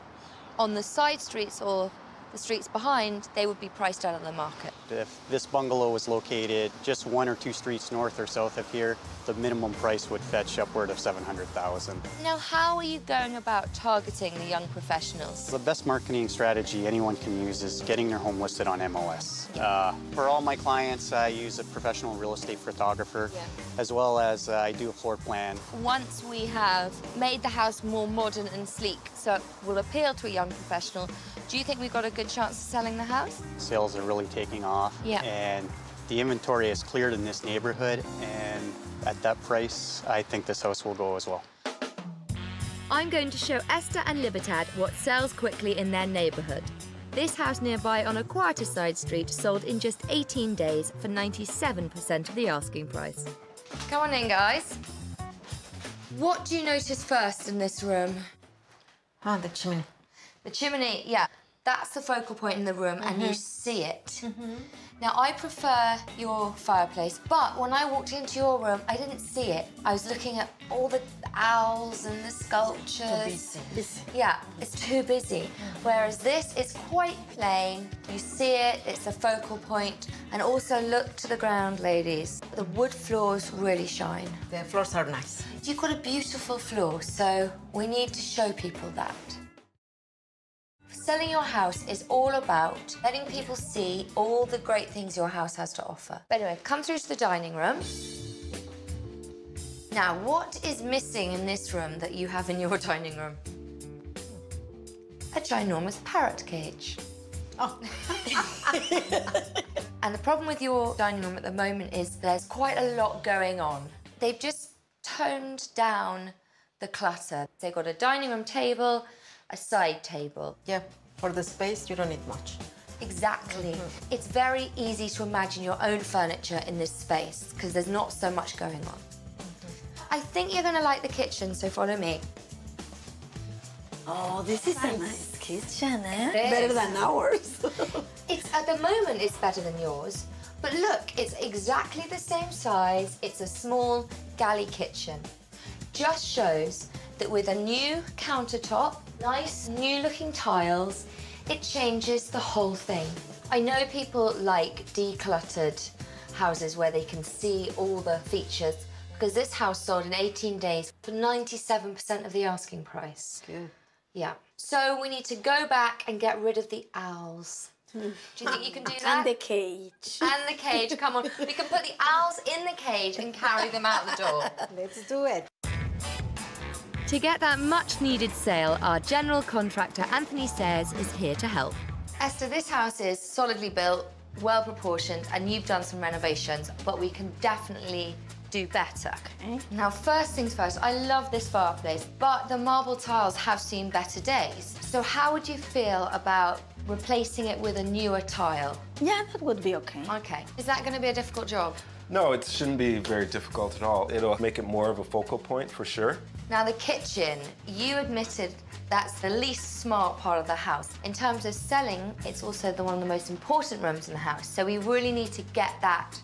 on the side streets or the streets behind, they would be priced out of the market. If this bungalow was located just 1 or 2 streets north or south of here, the minimum price would fetch upward of $700,000. Now, how are you going about targeting the young professionals? The best marketing strategy anyone can use is getting their home listed on MLS. For all my clients, I use a professional real estate photographer, as well as I do a floor plan. Once we have made the house more modern and sleek, so it will appeal to a young professional, do you think we've got a good chance of selling the house? Sales are really taking off, and the inventory is cleared in this neighborhood, and at that price, I think this house will go as well. I'm going to show Esther and Libertad what sells quickly in their neighborhood. This house nearby on a quieter side street sold in just 18 days for 97% of the asking price. Come on in, guys. What do you notice first in this room? Oh, the chimney. The chimney, yeah. That's the focal point in the room, and you see it. Now, I prefer your fireplace, but when I walked into your room, I didn't see it. I was looking at all the owls and the sculptures. Too busy. Yeah, it's too busy. Whereas this is quite plain. You see it, it's a focal point. And also look to the ground, ladies. The wood floors really shine. The floors are nice. You've got a beautiful floor, so we need to show people that. Selling your house is all about letting people see all the great things your house has to offer. But anyway, come through to the dining room. Now, what is missing in this room that you have in your dining room? A ginormous parrot cage. Oh. And the problem with your dining room at the moment is there's quite a lot going on. They've just toned down the clutter. They've got a dining room table, a side table. Yeah, for the space, you don't need much. Exactly. It's very easy to imagine your own furniture in this space because there's not so much going on. I think you're going to like the kitchen, so follow me. Oh, this is a nice kitchen, eh? Better than ours. At the moment, it's better than yours. But look, it's exactly the same size. It's a small galley kitchen. Just shows that with a new countertop, nice new-looking tiles, it changes the whole thing. I know people like decluttered houses where they can see all the features, because this house sold in 18 days for 97% of the asking price. Good. Yeah. So we need to go back and get rid of the owls. Do you think you can do that? And the cage. And the cage, come on. We can put the owls in the cage and carry them out the door. Let's do it. To get that much-needed sale, our general contractor, Anthony Sayers, is here to help. Esther, this house is solidly built, well-proportioned, and you've done some renovations, but we can definitely do better. Okay. Now, first things first, I love this fireplace, but the marble tiles have seen better days. So how would you feel about replacing it with a newer tile? Yeah, that would be okay. Okay. Is that going to be a difficult job? No, it shouldn't be very difficult at all. It'll make it more of a focal point for sure. Now, the kitchen, you admitted that's the least smart part of the house. In terms of selling, it's also one of the most important rooms in the house, so we really need to get that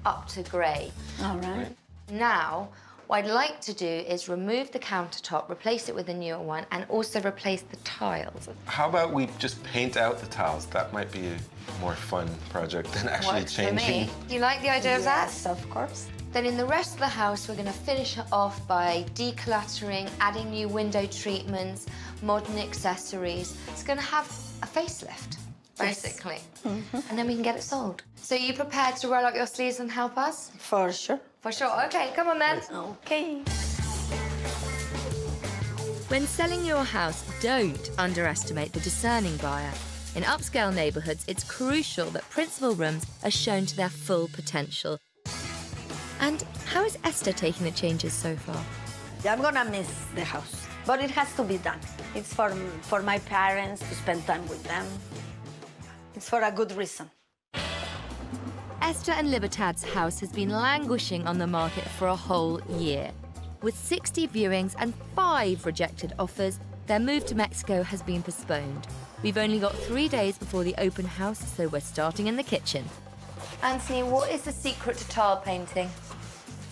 up to grey. All right. Now, what I'd like to do is remove the countertop, replace it with a newer one, and also replace the tiles. How about we just paint out the tiles? That might be a more fun project than actually Works changing. for me. Do you like the idea of that? Yes, of course. Then in the rest of the house, we're going to finish it off by decluttering, adding new window treatments, modern accessories. It's going to have a facelift, basically. And then we can get it sold. So are you prepared to roll up your sleeves and help us? For sure. For sure. OK, come on, then. Okay. When selling your house, don't underestimate the discerning buyer. In upscale neighbourhoods, it's crucial that principal rooms are shown to their full potential. And how is Esther taking the changes so far? I'm gonna miss the house, but it has to be done. It's for my parents, to spend time with them. It's for a good reason. Esther and Libertad's house has been languishing on the market for a whole year. With 60 viewings and 5 rejected offers, their move to Mexico has been postponed. We've only got 3 days before the open house, so we're starting in the kitchen. Anthony, what is the secret to tile painting?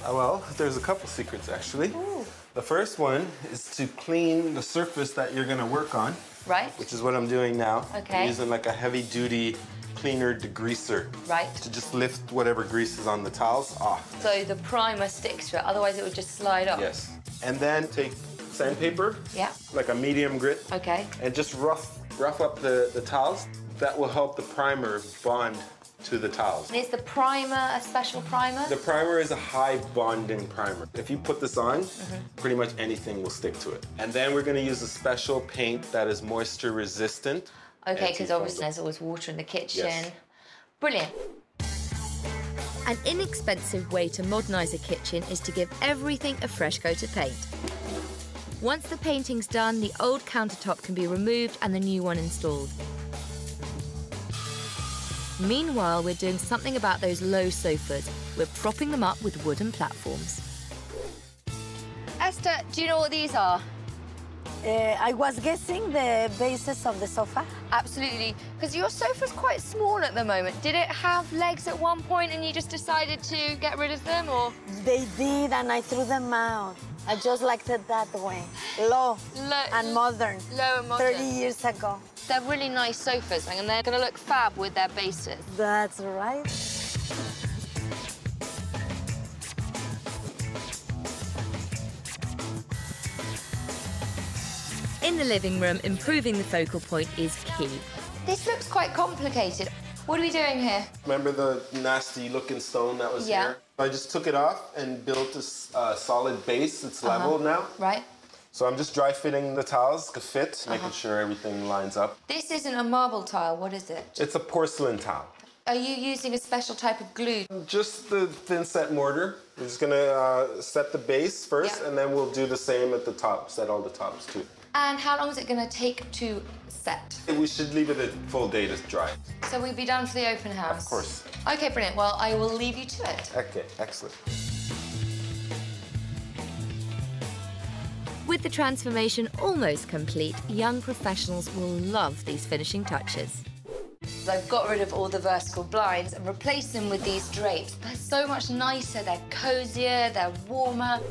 Well, there's a couple secrets, actually. Ooh. The first one is to clean the surface that you're going to work on. Right. Which is what I'm doing now. Okay. I'm using like a heavy-duty cleaner degreaser. Right. To just lift whatever grease is on the tiles off. So the primer sticks to it, otherwise it would just slide off? Yes. And then take sandpaper. Yeah. Like a medium grit. Okay. And just rough up the tiles. That will help the primer bond to the tiles. And is the primer a special primer? The primer is a high bonding primer. If you put this on, pretty much anything will stick to it. And then we're going to use a special paint that is moisture resistant. Okay, because obviously there's always water in the kitchen. Yes. Brilliant. An inexpensive way to modernise a kitchen is to give everything a fresh coat of paint. Once the painting's done, the old countertop can be removed and the new one installed. Meanwhile, we're doing something about those low sofas. We're propping them up with wooden platforms. Esther, do you know what these are? I was guessing the bases of the sofa. Absolutely, because your sofa's quite small at the moment. Did it have legs at one point and you just decided to get rid of them, or? They did, and I threw them out. I just liked it that way. Low and modern. Low and modern. 30 years ago. They're really nice sofas, and they're going to look fab with their bases. That's right. In the living room, improving the focal point is key. This looks quite complicated. What are we doing here? Remember the nasty looking stone that was here? I just took it off and built a solid base. It's level now. Right. So I'm just dry fitting the tiles to fit, making sure everything lines up. This isn't a marble tile, what is it? It's a porcelain tile. Are you using a special type of glue? Just the thin set mortar. We're just gonna set the base first, and then we'll do the same at the top, set all the tops too. And how long is it going to take to set? We should leave it a full day to dry. So we'll be done for the open house? Of course. Okay, brilliant. Well, I will leave you to it. Okay, excellent. With the transformation almost complete, young professionals will love these finishing touches. I've got rid of all the vertical blinds and replaced them with these drapes. They're so much nicer, they're cozier, they're warmer.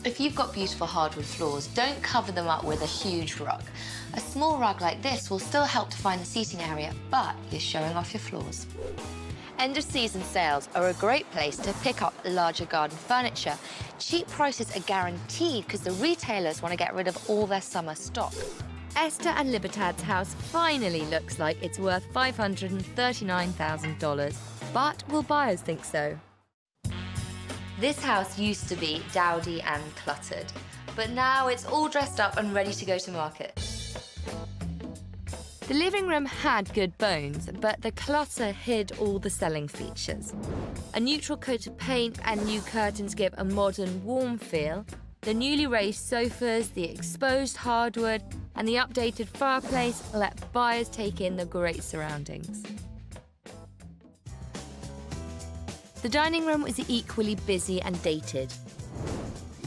If you've got beautiful hardwood floors, don't cover them up with a huge rug. A small rug like this will still help define the seating area, but you're showing off your floors. End-of-season sales are a great place to pick up larger garden furniture. Cheap prices are guaranteed because the retailers want to get rid of all their summer stock. Esther and Libertad's house finally looks like it's worth $539,000. But will buyers think so? This house used to be dowdy and cluttered, but now it's all dressed up and ready to go to market. The living room had good bones, but the clutter hid all the selling features. A neutral coat of paint and new curtains give a modern, warm feel. The newly raised sofas, the exposed hardwood, and the updated fireplace let buyers take in the great surroundings. The dining room was equally busy and dated.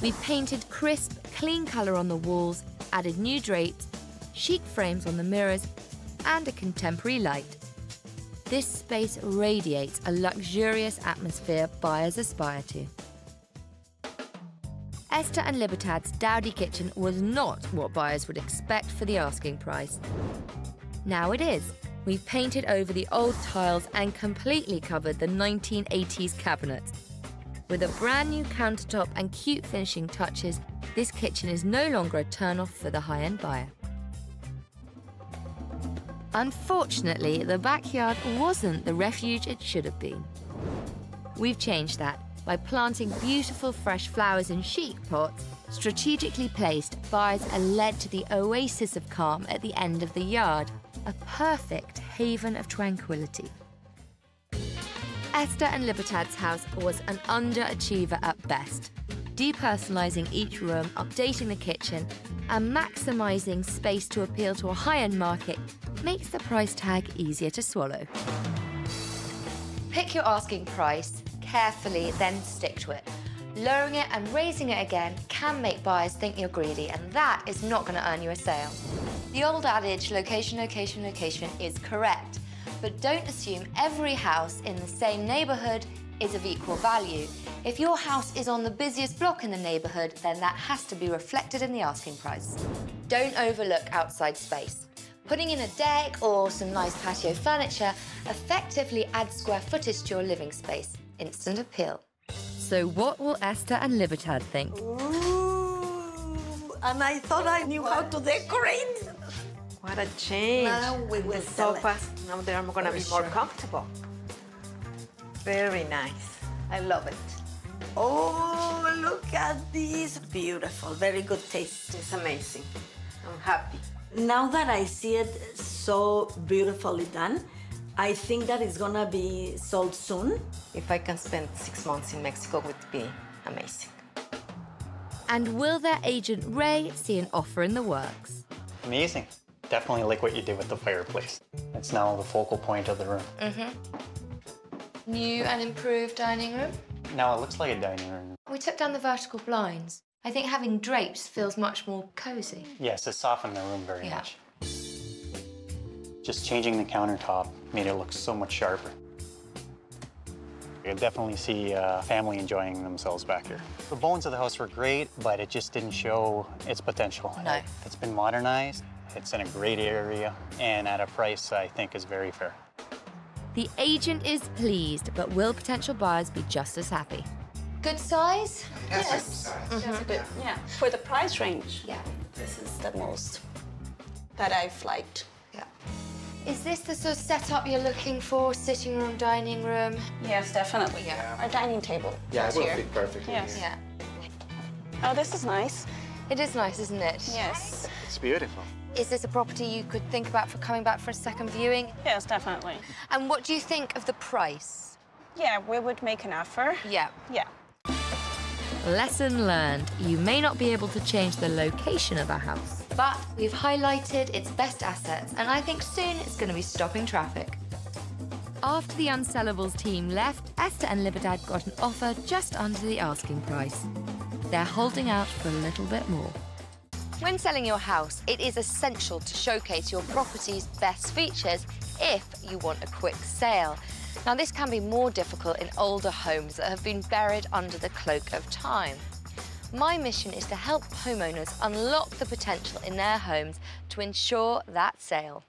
We painted crisp, clean colour on the walls, added new drapes, chic frames on the mirrors, and a contemporary light. This space radiates a luxurious atmosphere buyers aspire to. Esther and Libertad's dowdy kitchen was not what buyers would expect for the asking price. Now it is. We've painted over the old tiles and completely covered the 1980s cabinets. With a brand new countertop and cute finishing touches, this kitchen is no longer a turn-off for the high-end buyer. Unfortunately, the backyard wasn't the refuge it should have been. We've changed that by planting beautiful fresh flowers in chic pots. Strategically placed, buyers are led to the oasis of calm at the end of the yard, a perfect haven of tranquility. Esther and Libertad's house was an underachiever at best, depersonalising each room, updating the kitchen, and maximising space to appeal to a high-end market makes the price tag easier to swallow. Pick your asking price carefully, then stick to it. Lowering it and raising it again can make buyers think you're greedy, and that is not going to earn you a sale. The old adage, location, location, location, is correct, but don't assume every house in the same neighbourhood is of equal value. If your house is on the busiest block in the neighbourhood, then that has to be reflected in the asking price. Don't overlook outside space. Putting in a deck or some nice patio furniture effectively adds square footage to your living space. Instant appeal. So what will Esther and Libertad think? Ooh, and I thought I knew how to decorate. What a change. Now we will sell it. Sofas, now they're going to be more comfortable. Very nice. I love it. Oh, look at this. Beautiful, very good taste. It's amazing. I'm happy. Now that I see it so beautifully done, I think that it's gonna be sold soon. If I can spend 6 months in Mexico, it would be amazing. And will their agent Ray see an offer in the works? Amazing. Definitely like what you did with the fireplace. It's now the focal point of the room. New and improved dining room? Now it looks like a dining room. We took down the vertical blinds. I think having drapes feels much more cosy. Yes, it softened the room very much. Just changing the countertop made it look so much sharper. I definitely see a family enjoying themselves back here. The bones of the house were great, but it just didn't show its potential. No. It's been modernized, it's in a great area, and at a price I think is very fair. The agent is pleased, but will potential buyers be just as happy? Good size? Yes. That's a good, yeah. For the price range, yeah, this is the most that I've liked. Yeah. Is this the sort of setup you're looking for? Sitting room, dining room? Yes, definitely. Yeah. Our dining table. Yeah, it will here. fit perfectly. Yes. Yeah. Oh, this is nice. It is nice, isn't it? Yes. It's beautiful. Is this a property you could think about for coming back for a second viewing? Yes, definitely. And what do you think of the price? Yeah, we would make an offer. Yeah. Yeah. Lesson learned. You may not be able to change the location of a house, but we've highlighted its best assets, and I think soon it's going to be stopping traffic. After the Unsellables team left, Esther and Libertad got an offer just under the asking price. They're holding out for a little bit more. When selling your house, it is essential to showcase your property's best features if you want a quick sale. Now, this can be more difficult in older homes that have been buried under the cloak of time. My mission is to help homeowners unlock the potential in their homes to ensure that sale.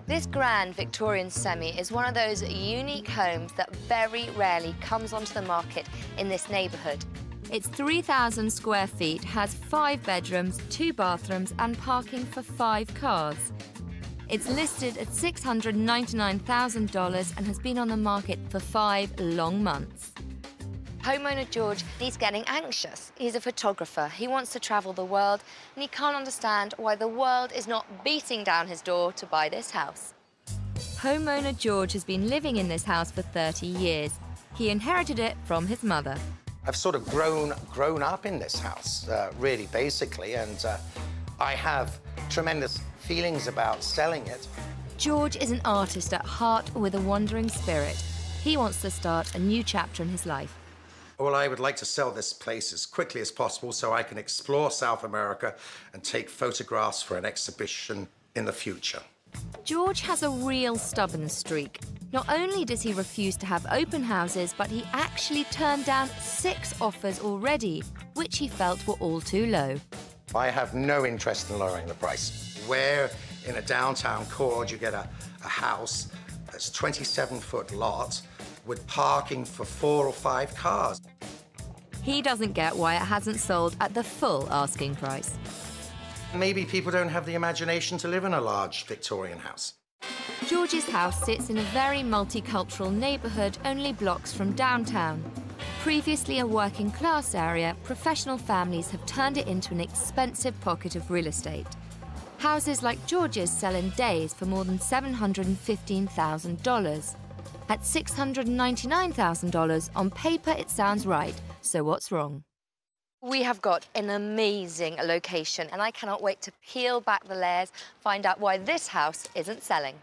This grand Victorian semi is one of those unique homes that very rarely comes onto the market in this neighbourhood. It's 3,000 square feet, has 5 bedrooms, 2 bathrooms and parking for 5 cars. It's listed at $699,000 and has been on the market for 5 long months. Homeowner George is getting anxious. He's a photographer. He wants to travel the world, and he can't understand why the world is not beating down his door to buy this house. Homeowner George has been living in this house for 30 years. He inherited it from his mother. I've sort of grown up in this house, really, basically, and I have tremendous feelings about selling it. George is an artist at heart with a wandering spirit. He wants to start a new chapter in his life. Well, I would like to sell this place as quickly as possible so I can explore South America and take photographs for an exhibition in the future. George has a real stubborn streak. Not only does he refuse to have open houses, but he actually turned down 6 offers already, which he felt were all too low. I have no interest in lowering the price. Where in a downtown core you get a house that's 27-foot lot with parking for 4 or 5 cars. He doesn't get why it hasn't sold at the full asking price. Maybe people don't have the imagination to live in a large Victorian house. George's house sits in a very multicultural neighbourhood only blocks from downtown. Previously a working-class area, professional families have turned it into an expensive pocket of real estate. Houses like George's sell in days for more than $715,000. At $699,000, on paper it sounds right, so what's wrong? We have got an amazing location, and I cannot wait to peel back the layers, find out why this house isn't selling.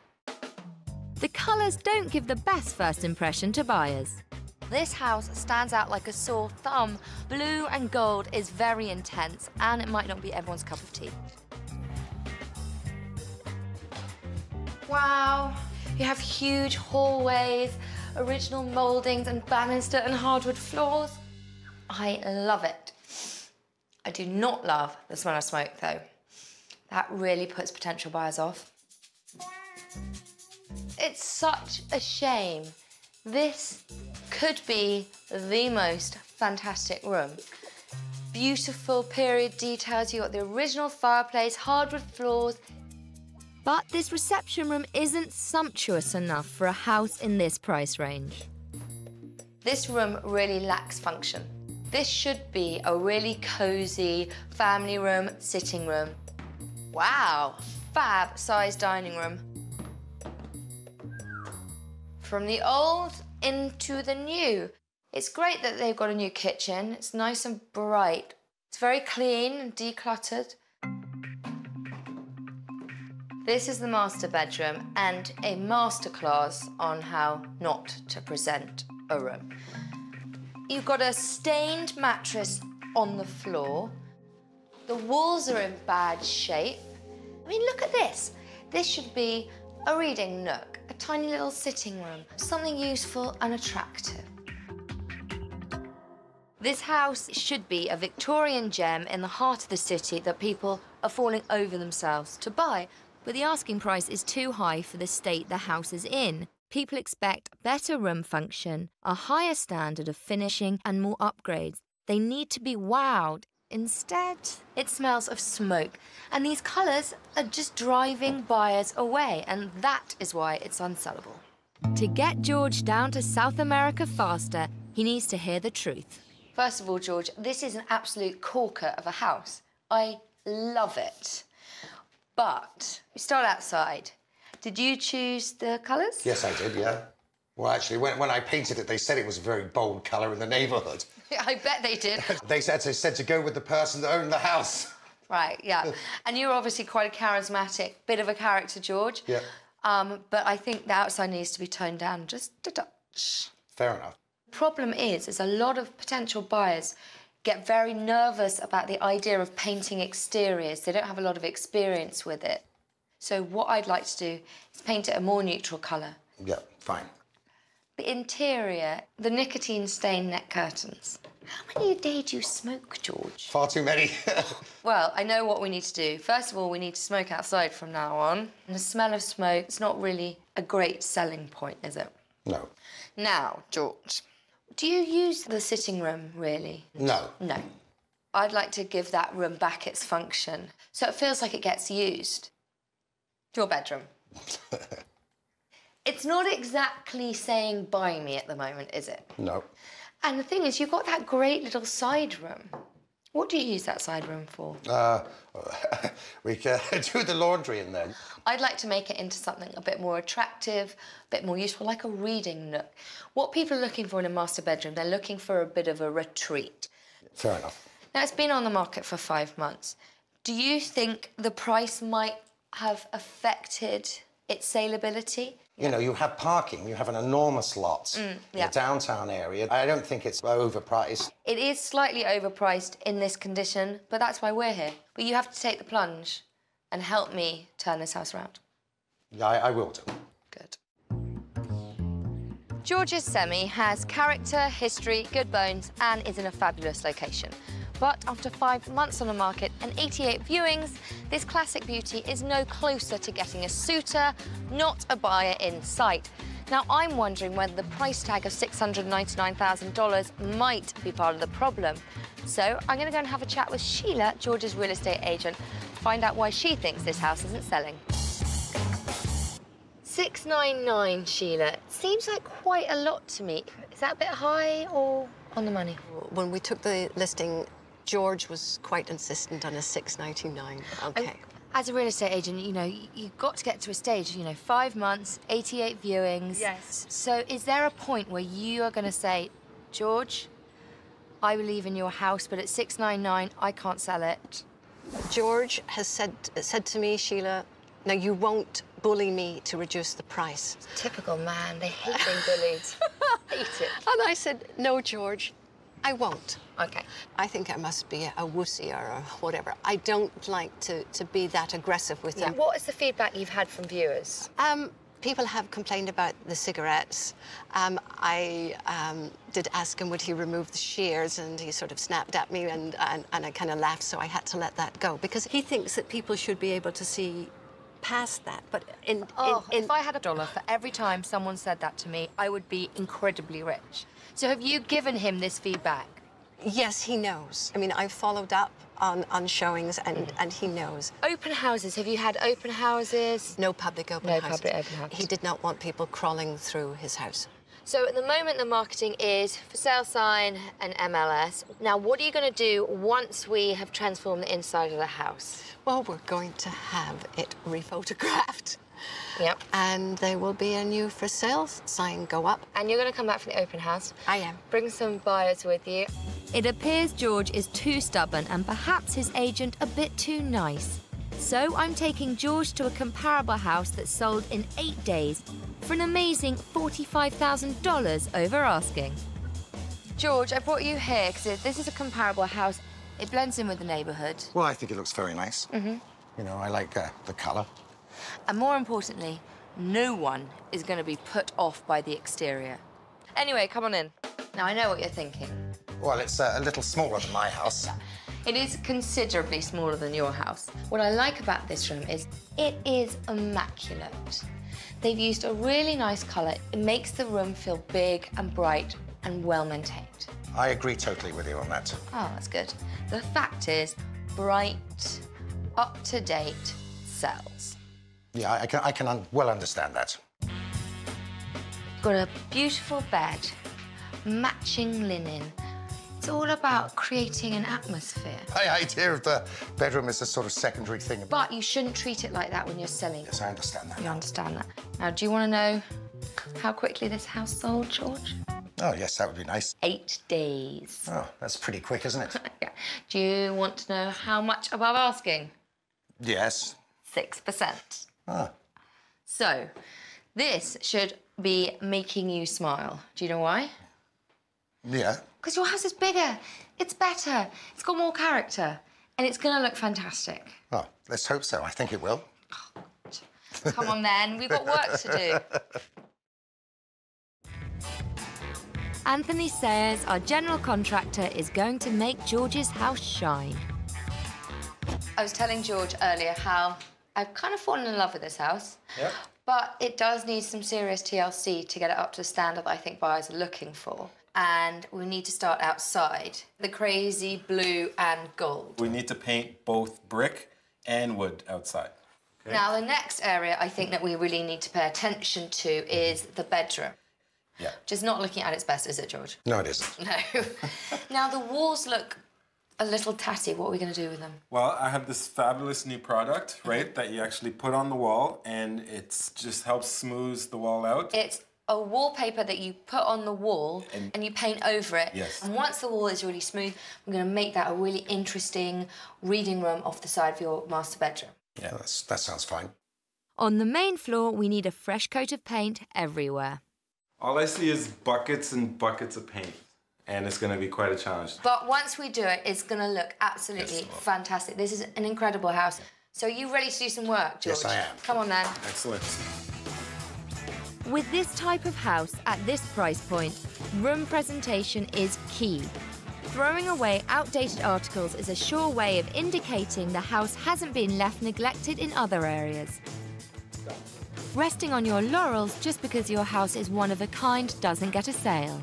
The colours don't give the best first impression to buyers. This house stands out like a sore thumb. Blue and gold is very intense, and it might not be everyone's cup of tea. Wow, you have huge hallways, original mouldings and banister and hardwood floors. I love it. I do not love the smell of smoke, though. That really puts potential buyers off. It's such a shame. This could be the most fantastic room. Beautiful period details. You've got the original fireplace, hardwood floors. But this reception room isn't sumptuous enough for a house in this price range. This room really lacks function. This should be a really cosy family room, sitting room. Wow, fab-sized dining room. From the old into the new. It's great that they've got a new kitchen. It's nice and bright. It's very clean and decluttered. This is the master bedroom and a masterclass on how not to present a room. You've got a stained mattress on the floor. The walls are in bad shape. I mean, look at this. This should be a reading nook, a tiny little sitting room, something useful and attractive. This house should be a Victorian gem in the heart of the city that people are falling over themselves to buy. But the asking price is too high for the state the house is in. People expect better room function, a higher standard of finishing and more upgrades. They need to be wowed. Instead, it smells of smoke. And these colours are just driving buyers away, and that is why it's unsellable. To get George down to South America faster, he needs to hear the truth. First of all, George, this is an absolute corker of a house. I love it. But we start outside. Did you choose the colours? Yes, I did, yeah. Well, actually, when I painted it, they said it was a very bold colour in the neighbourhood. I bet they did. They said to go with the person that owned the house. Right, yeah. And you're obviously quite a charismatic bit of a character, George. Yeah. But I think the outside needs to be toned down just a touch. Fair enough. The problem is a lot of potential buyers get very nervous about the idea of painting exteriors. They don't have a lot of experience with it. So what I'd like to do is paint it a more neutral colour. Yeah, fine. The interior, the nicotine-stained neck curtains. How many a day do you smoke, George? Far too many. Well, I know what we need to do. First of all, we need to smoke outside from now on. And the smell of smoke is not really a great selling point, is it? No. Now, George, do you use the sitting room, really? No. No. I'd like to give that room back its function, so it feels like it gets used. Your bedroom. It's not exactly saying buy me at the moment, is it? No. And the thing is, you've got that great little side room. What do you use that side room for? We can do the laundry in there. I'd like to make it into something a bit more attractive, a bit more useful, like a reading nook. What people are looking for in a master bedroom, they're looking for a bit of a retreat. Fair enough. Now, it's been on the market for 5 months. Do you think the price might have affected its saleability? You know, you have parking, you have an enormous lot in the downtown area. I don't think it's overpriced. It is slightly overpriced in this condition, but that's why we're here. But you have to take the plunge and help me turn this house around. Yeah, I will do. Good. George's Semi has character, history, good bones, and is in a fabulous location. But after 5 months on the market and 88 viewings, this classic beauty is no closer to getting a suitor, not a buyer in sight. Now, I'm wondering whether the price tag of $699,000 might be part of the problem. So I'm going to go and have a chat with Sheila, George's real estate agent, find out why she thinks this house isn't selling. $699, Sheila. It seems like quite a lot to me. Is that a bit high or on the money? When we took the listing, George was quite insistent on a $699. Okay. As a real estate agent, you know, you've got to get to a stage, you know, 5 months, 88 viewings. Yes. So is there a point where you are going to say, George, I believe in your house, but at $699, I can't sell it? George has said to me, Sheila, now you won't bully me to reduce the price. Typical man. They hate being bullied. Hate it. And I said, no, George, I won't. OK. I think I must be a wussy or a whatever. I don't like to be that aggressive with you. What is the feedback you've had from viewers? People have complained about the cigarettes. I did ask him would he remove the shears, and he sort of snapped at me, and I kind of laughed, so I had to let that go. Because he thinks that people should be able to see past that. But if I had $1 for every time someone said that to me, I would be incredibly rich. So have you given him this feedback? Yes, he knows. I mean, I've followed up on showings, and he knows. Open houses. Have you had open houses? No public open houses. No public open houses. He did not want people crawling through his house. So at the moment, the marketing is for sale sign and MLS. Now, what are you going to do once we have transformed the inside of the house? Well, we're going to have it rephotographed. Yep. And there will be a new for sale sign go up. And you're going to come back from the open house? I am. Bring some buyers with you. It appears George is too stubborn and perhaps his agent a bit too nice. So I'm taking George to a comparable house that sold in 8 days for an amazing $45,000 over asking. George, I brought you here because this is a comparable house. It blends in with the neighbourhood. Well, I think it looks very nice. Mm-hmm. You know, I like the colour. And more importantly, no one is going to be put off by the exterior. Anyway, come on in. Now, I know what you're thinking. Well, it's a little smaller than my house. It is considerably smaller than your house. What I like about this room is it is immaculate. They've used a really nice colour. It makes the room feel big and bright and well-maintained. I agree totally with you on that. Oh, that's good. The fact is, bright, up-to-date sells. Yeah, I can well understand that. Got a beautiful bed, matching linen. It's all about creating an atmosphere. My idea of the bedroom is a sort of secondary thing. But you shouldn't treat it like that when you're selling. Yes, I understand that. You understand that. Now, do you want to know how quickly this house sold, George? Oh, yes, that would be nice. 8 days. Oh, that's pretty quick, isn't it? Yeah. Do you want to know how much above asking? Yes. 6%. Ah. So, this should be making you smile. Do you know why? Yeah. Because your house is bigger, it's better, it's got more character, and it's going to look fantastic. Oh, let's hope so. I think it will. Come on, then. We've got work to do. Anthony Sayers, our general contractor, is going to make George's house shine. I was telling George earlier how I've kind of fallen in love with this house. Yep. But it does need some serious TLC to get it up to the standard that I think buyers are looking for. And we need to start outside. The crazy blue and gold. We need to paint both brick and wood outside. Okay. Now, the next area I think that we really need to pay attention to is the bedroom. Yeah. Just not looking at its best, is it, George? No, it isn't. No. Now, the walls look a little tatty. What are we going to do with them? Well, I have this fabulous new product, right, that you actually put on the wall, and it just helps smooth the wall out. It's a wallpaper that you put on the wall and you paint over it. Yes. And once the wall is really smooth, we're going to make that a really interesting reading room off the side of your master bedroom. Yeah, that sounds fine. On the main floor, we need a fresh coat of paint everywhere. All I see is buckets and buckets of paint, and it's going to be quite a challenge. But once we do it, it's going to look absolutely fantastic. This is an incredible house. So are you ready to do some work, George? Yes, I am. Come on, then. Excellent. With this type of house at this price point, room presentation is key. Throwing away outdated articles is a sure way of indicating the house hasn't been left neglected in other areas. Resting on your laurels just because your house is one of a kind doesn't get a sale.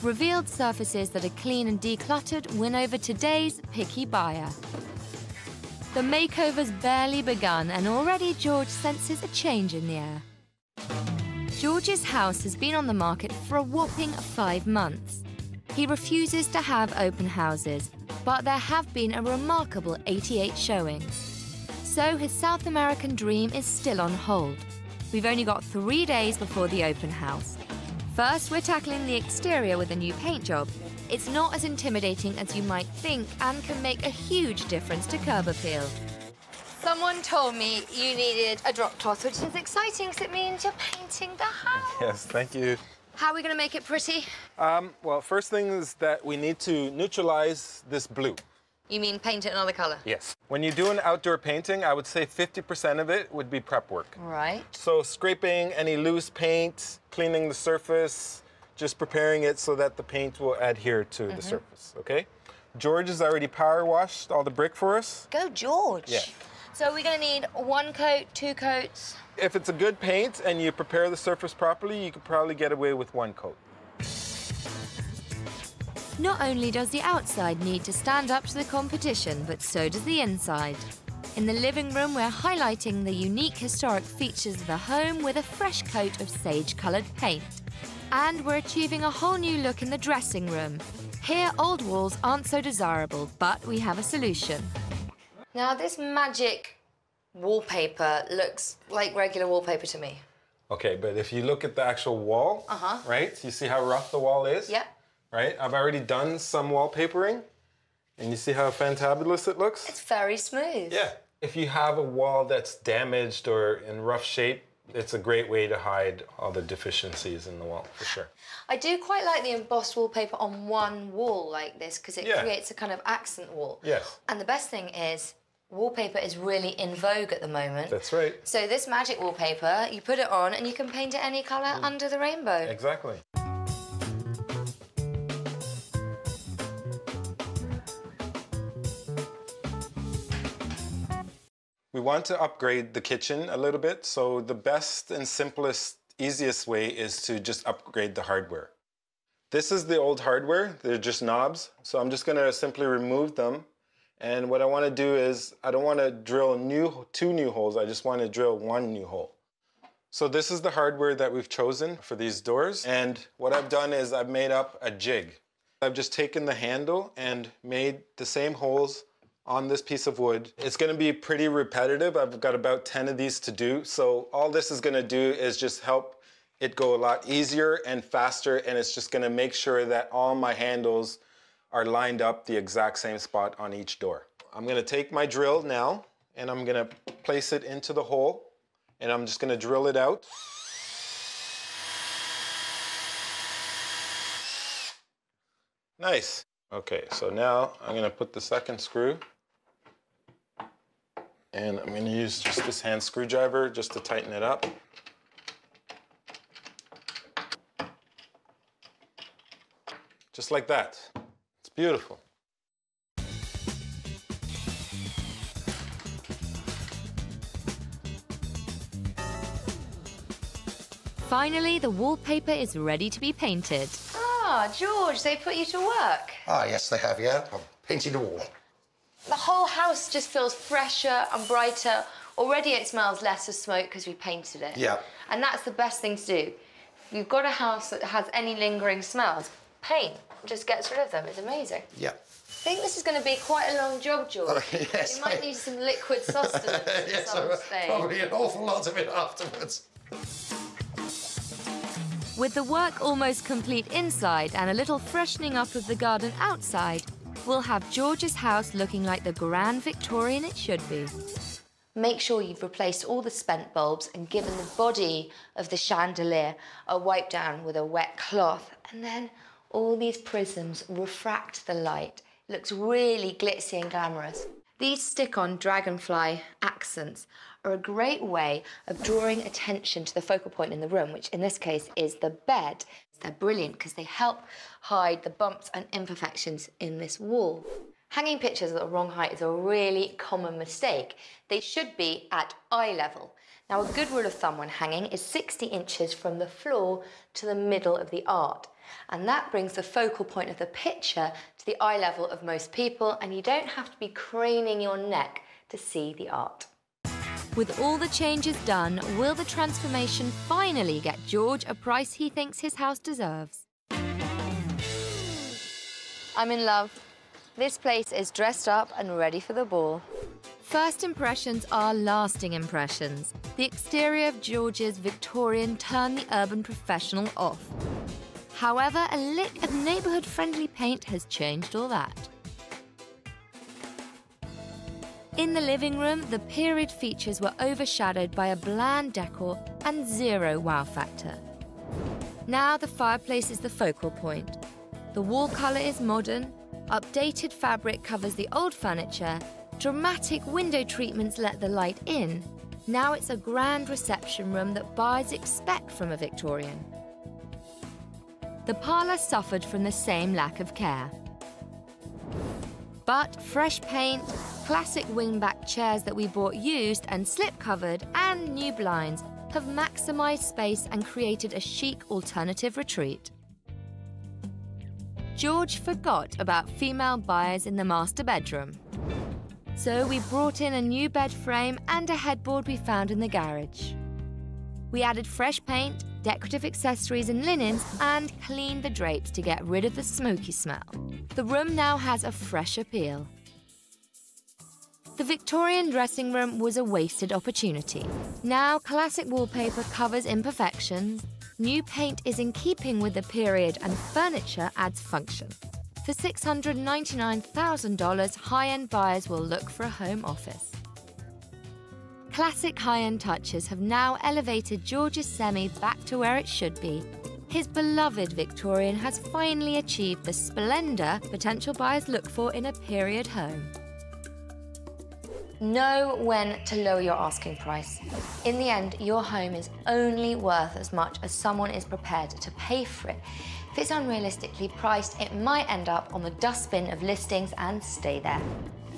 Revealed surfaces that are clean and decluttered win over today's picky buyer. The makeover's barely begun, and already George senses a change in the air. George's house has been on the market for a whopping 5 months. He refuses to have open houses, but there have been a remarkable 88 showings. So his South American dream is still on hold. We've only got 3 days before the open house. First, we're tackling the exterior with a new paint job. It's not as intimidating as you might think and can make a huge difference to curb appeal. Someone told me you needed a drop cloth, which is exciting because it means you're painting the house. Yes, thank you. How are we going to make it pretty? Well, first thing is that we need to neutralize this blue. You mean paint it another colour? Yes. When you do an outdoor painting, I would say 50% of it would be prep work. Right. So scraping any loose paint, cleaning the surface, just preparing it so that the paint will adhere to the surface, okay? George has already power washed all the brick for us. Go, George. Yeah. So we're going to need 1 coat, 2 coats? If it's a good paint and you prepare the surface properly, you could probably get away with 1 coat. Not only does the outside need to stand up to the competition, but so does the inside. In the living room, we're highlighting the unique historic features of the home with a fresh coat of sage-coloured paint. And we're achieving a whole new look in the dressing room. Here, old walls aren't so desirable, but we have a solution. Now, this magic wallpaper looks like regular wallpaper to me. Okay, but if you look at the actual wall, right? You see how rough the wall is? Yeah. Right? I've already done some wallpapering, and you see how fantabulous it looks? It's very smooth. Yeah. If you have a wall that's damaged or in rough shape, it's a great way to hide all the deficiencies in the wall, for sure. I do quite like the embossed wallpaper on one wall like this, because it creates a kind of accent wall. Yes. And the best thing is, wallpaper is really in vogue at the moment. That's right. So this magic wallpaper, you put it on and you can paint it any colour under the rainbow. Exactly. We want to upgrade the kitchen a little bit, so the best and simplest, easiest way is to just upgrade the hardware. This is the old hardware, they're just knobs, so I'm just going to simply remove them. And what I want to do is, I don't want to drill 2 new holes, I just want to drill 1 new hole. So this is the hardware that we've chosen for these doors, and what I've done is I've made up a jig. I've just taken the handle and made the same holes on this piece of wood. It's going to be pretty repetitive. I've got about 10 of these to do. So all this is going to do is just help it go a lot easier and faster, and it's just going to make sure that all my handles are lined up the exact same spot on each door. I'm going to take my drill now and I'm going to place it into the hole, and I'm just going to drill it out. Nice. Okay, so now I'm going to put the second screw, and I'm going to use just this hand screwdriver just to tighten it up. Just like that. It's beautiful. Finally, the wallpaper is ready to be painted. Ah, George, they put you to work. Ah, yes, they have, yeah. I'm painting the wall. The whole house just feels fresher and brighter. Already it smells less of smoke because we painted it. Yeah. And that's the best thing to do. you've got a house that has any lingering smells, paint just gets rid of them. It's amazing. Yeah. I think this is going to be quite a long job, George. Yes, you might need some liquid sustenance at some stage. Probably an awful lot of it afterwards. With the work almost complete inside and a little freshening up of the garden outside, we'll have George's house looking like the grand Victorian it should be. Make sure you've replaced all the spent bulbs and given the body of the chandelier a wipe down with a wet cloth. And then all these prisms refract the light. It looks really glitzy and glamorous. These stick-on dragonfly accents are a great way of drawing attention to the focal point in the room, which in this case is the bed. They're brilliant because they help hide the bumps and imperfections in this wall. Hanging pictures at the wrong height is a really common mistake. They should be at eye level. Now, a good rule of thumb when hanging is 60 inches from the floor to the middle of the art. And that brings the focal point of the picture to the eye level of most people, and you don't have to be craning your neck to see the art. With all the changes done, will the transformation finally get George a price he thinks his house deserves? I'm in love. This place is dressed up and ready for the ball. First impressions are lasting impressions. The exterior of George's Victorian turned the urban professional off. However, a lick of neighbourhood-friendly paint has changed all that. In the living room, the period features were overshadowed by a bland decor and zero wow factor. Now the fireplace is the focal point. The wall colour is modern, updated fabric covers the old furniture, dramatic window treatments let the light in. Now it's a grand reception room that buyers expect from a Victorian. The parlour suffered from the same lack of care. But fresh paint, classic wingback chairs that we bought used and slip-covered, and new blinds have maximised space and created a chic alternative retreat. George forgot about female buyers in the master bedroom. So we brought in a new bed frame and a headboard we found in the garage. We added fresh paint, decorative accessories and linens, and cleaned the drapes to get rid of the smoky smell. The room now has a fresh appeal. The Victorian dressing room was a wasted opportunity. Now classic wallpaper covers imperfections, new paint is in keeping with the period, and furniture adds function. For $699,000, high-end buyers will look for a home office. Classic high-end touches have now elevated George's semi back to where it should be. His beloved Victorian has finally achieved the splendour potential buyers look for in a period home. Know when to lower your asking price. In the end, your home is only worth as much as someone is prepared to pay for it. If it's unrealistically priced, it might end up on the dustbin of listings and stay there.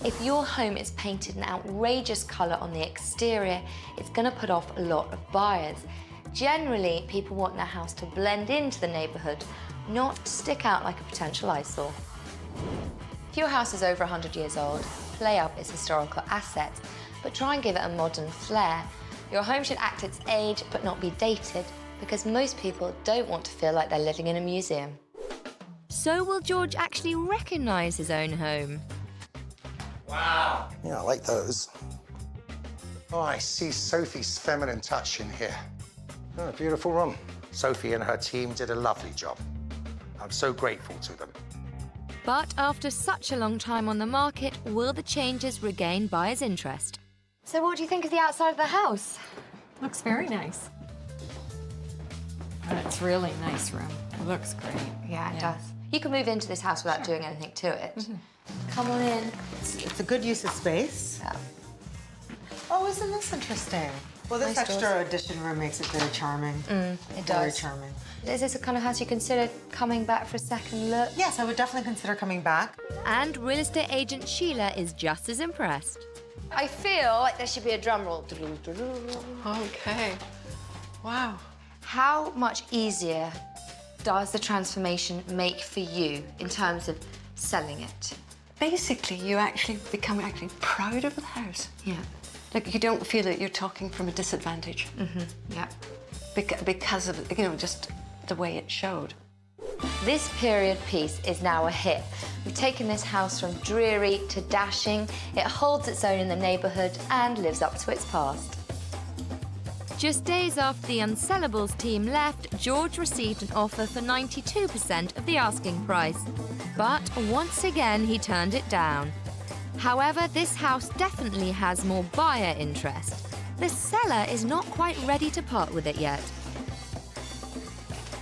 If your home is painted an outrageous colour on the exterior, it's going to put off a lot of buyers. Generally, people want their house to blend into the neighbourhood, not stick out like a potential eyesore. If your house is over 100 years old, play up its historical assets, but try and give it a modern flair. Your home should act its age, but not be dated, because most people don't want to feel like they're living in a museum. So will George actually recognise his own home? Wow. Yeah, I like those. Oh, I see Sofie's feminine touch in here. Oh, beautiful room. Sofie and her team did a lovely job. I'm so grateful to them. But after such a long time on the market, will the changes regain buyers' interest? So what do you think of the outside of the house? Looks very nice. It's really nice room. It looks great. Yeah, it does. You can move into this house without doing anything to it. Come on in. It's a good use of space. Yeah. Oh, isn't this interesting? Well, this Nice extra doors. addition room makes it very charming. It Very does. charming. Is this a kind of house you consider coming back for a second look? Yes, I would definitely consider coming back. And real estate agent Sheila is just as impressed. I feel like there should be a drum roll. Okay. Wow. How much easier does the transformation make for you in terms of selling it? Basically, you actually become proud of the house. Yeah. Like, you don't feel that you're talking from a disadvantage. Yeah. because of, you know, just the way it showed. This period piece is now a hit. We've taken this house from dreary to dashing. It holds its own in the neighbourhood and lives up to its past. Just days after the Unsellables team left, George received an offer for 92% of the asking price. But once again, he turned it down. However, this house definitely has more buyer interest. The seller is not quite ready to part with it yet.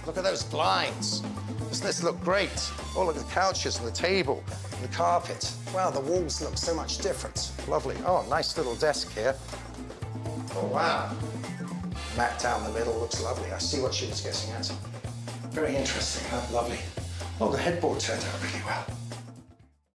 Look at those blinds. Doesn't this look great? Oh, look at the couches and the table and the carpet. Wow, the walls look so much different. Lovely. Oh, nice little desk here. Oh, wow. Mat down the middle looks lovely. I see what she was getting at. Very interesting, huh? Lovely. Oh, the headboard turned out really well.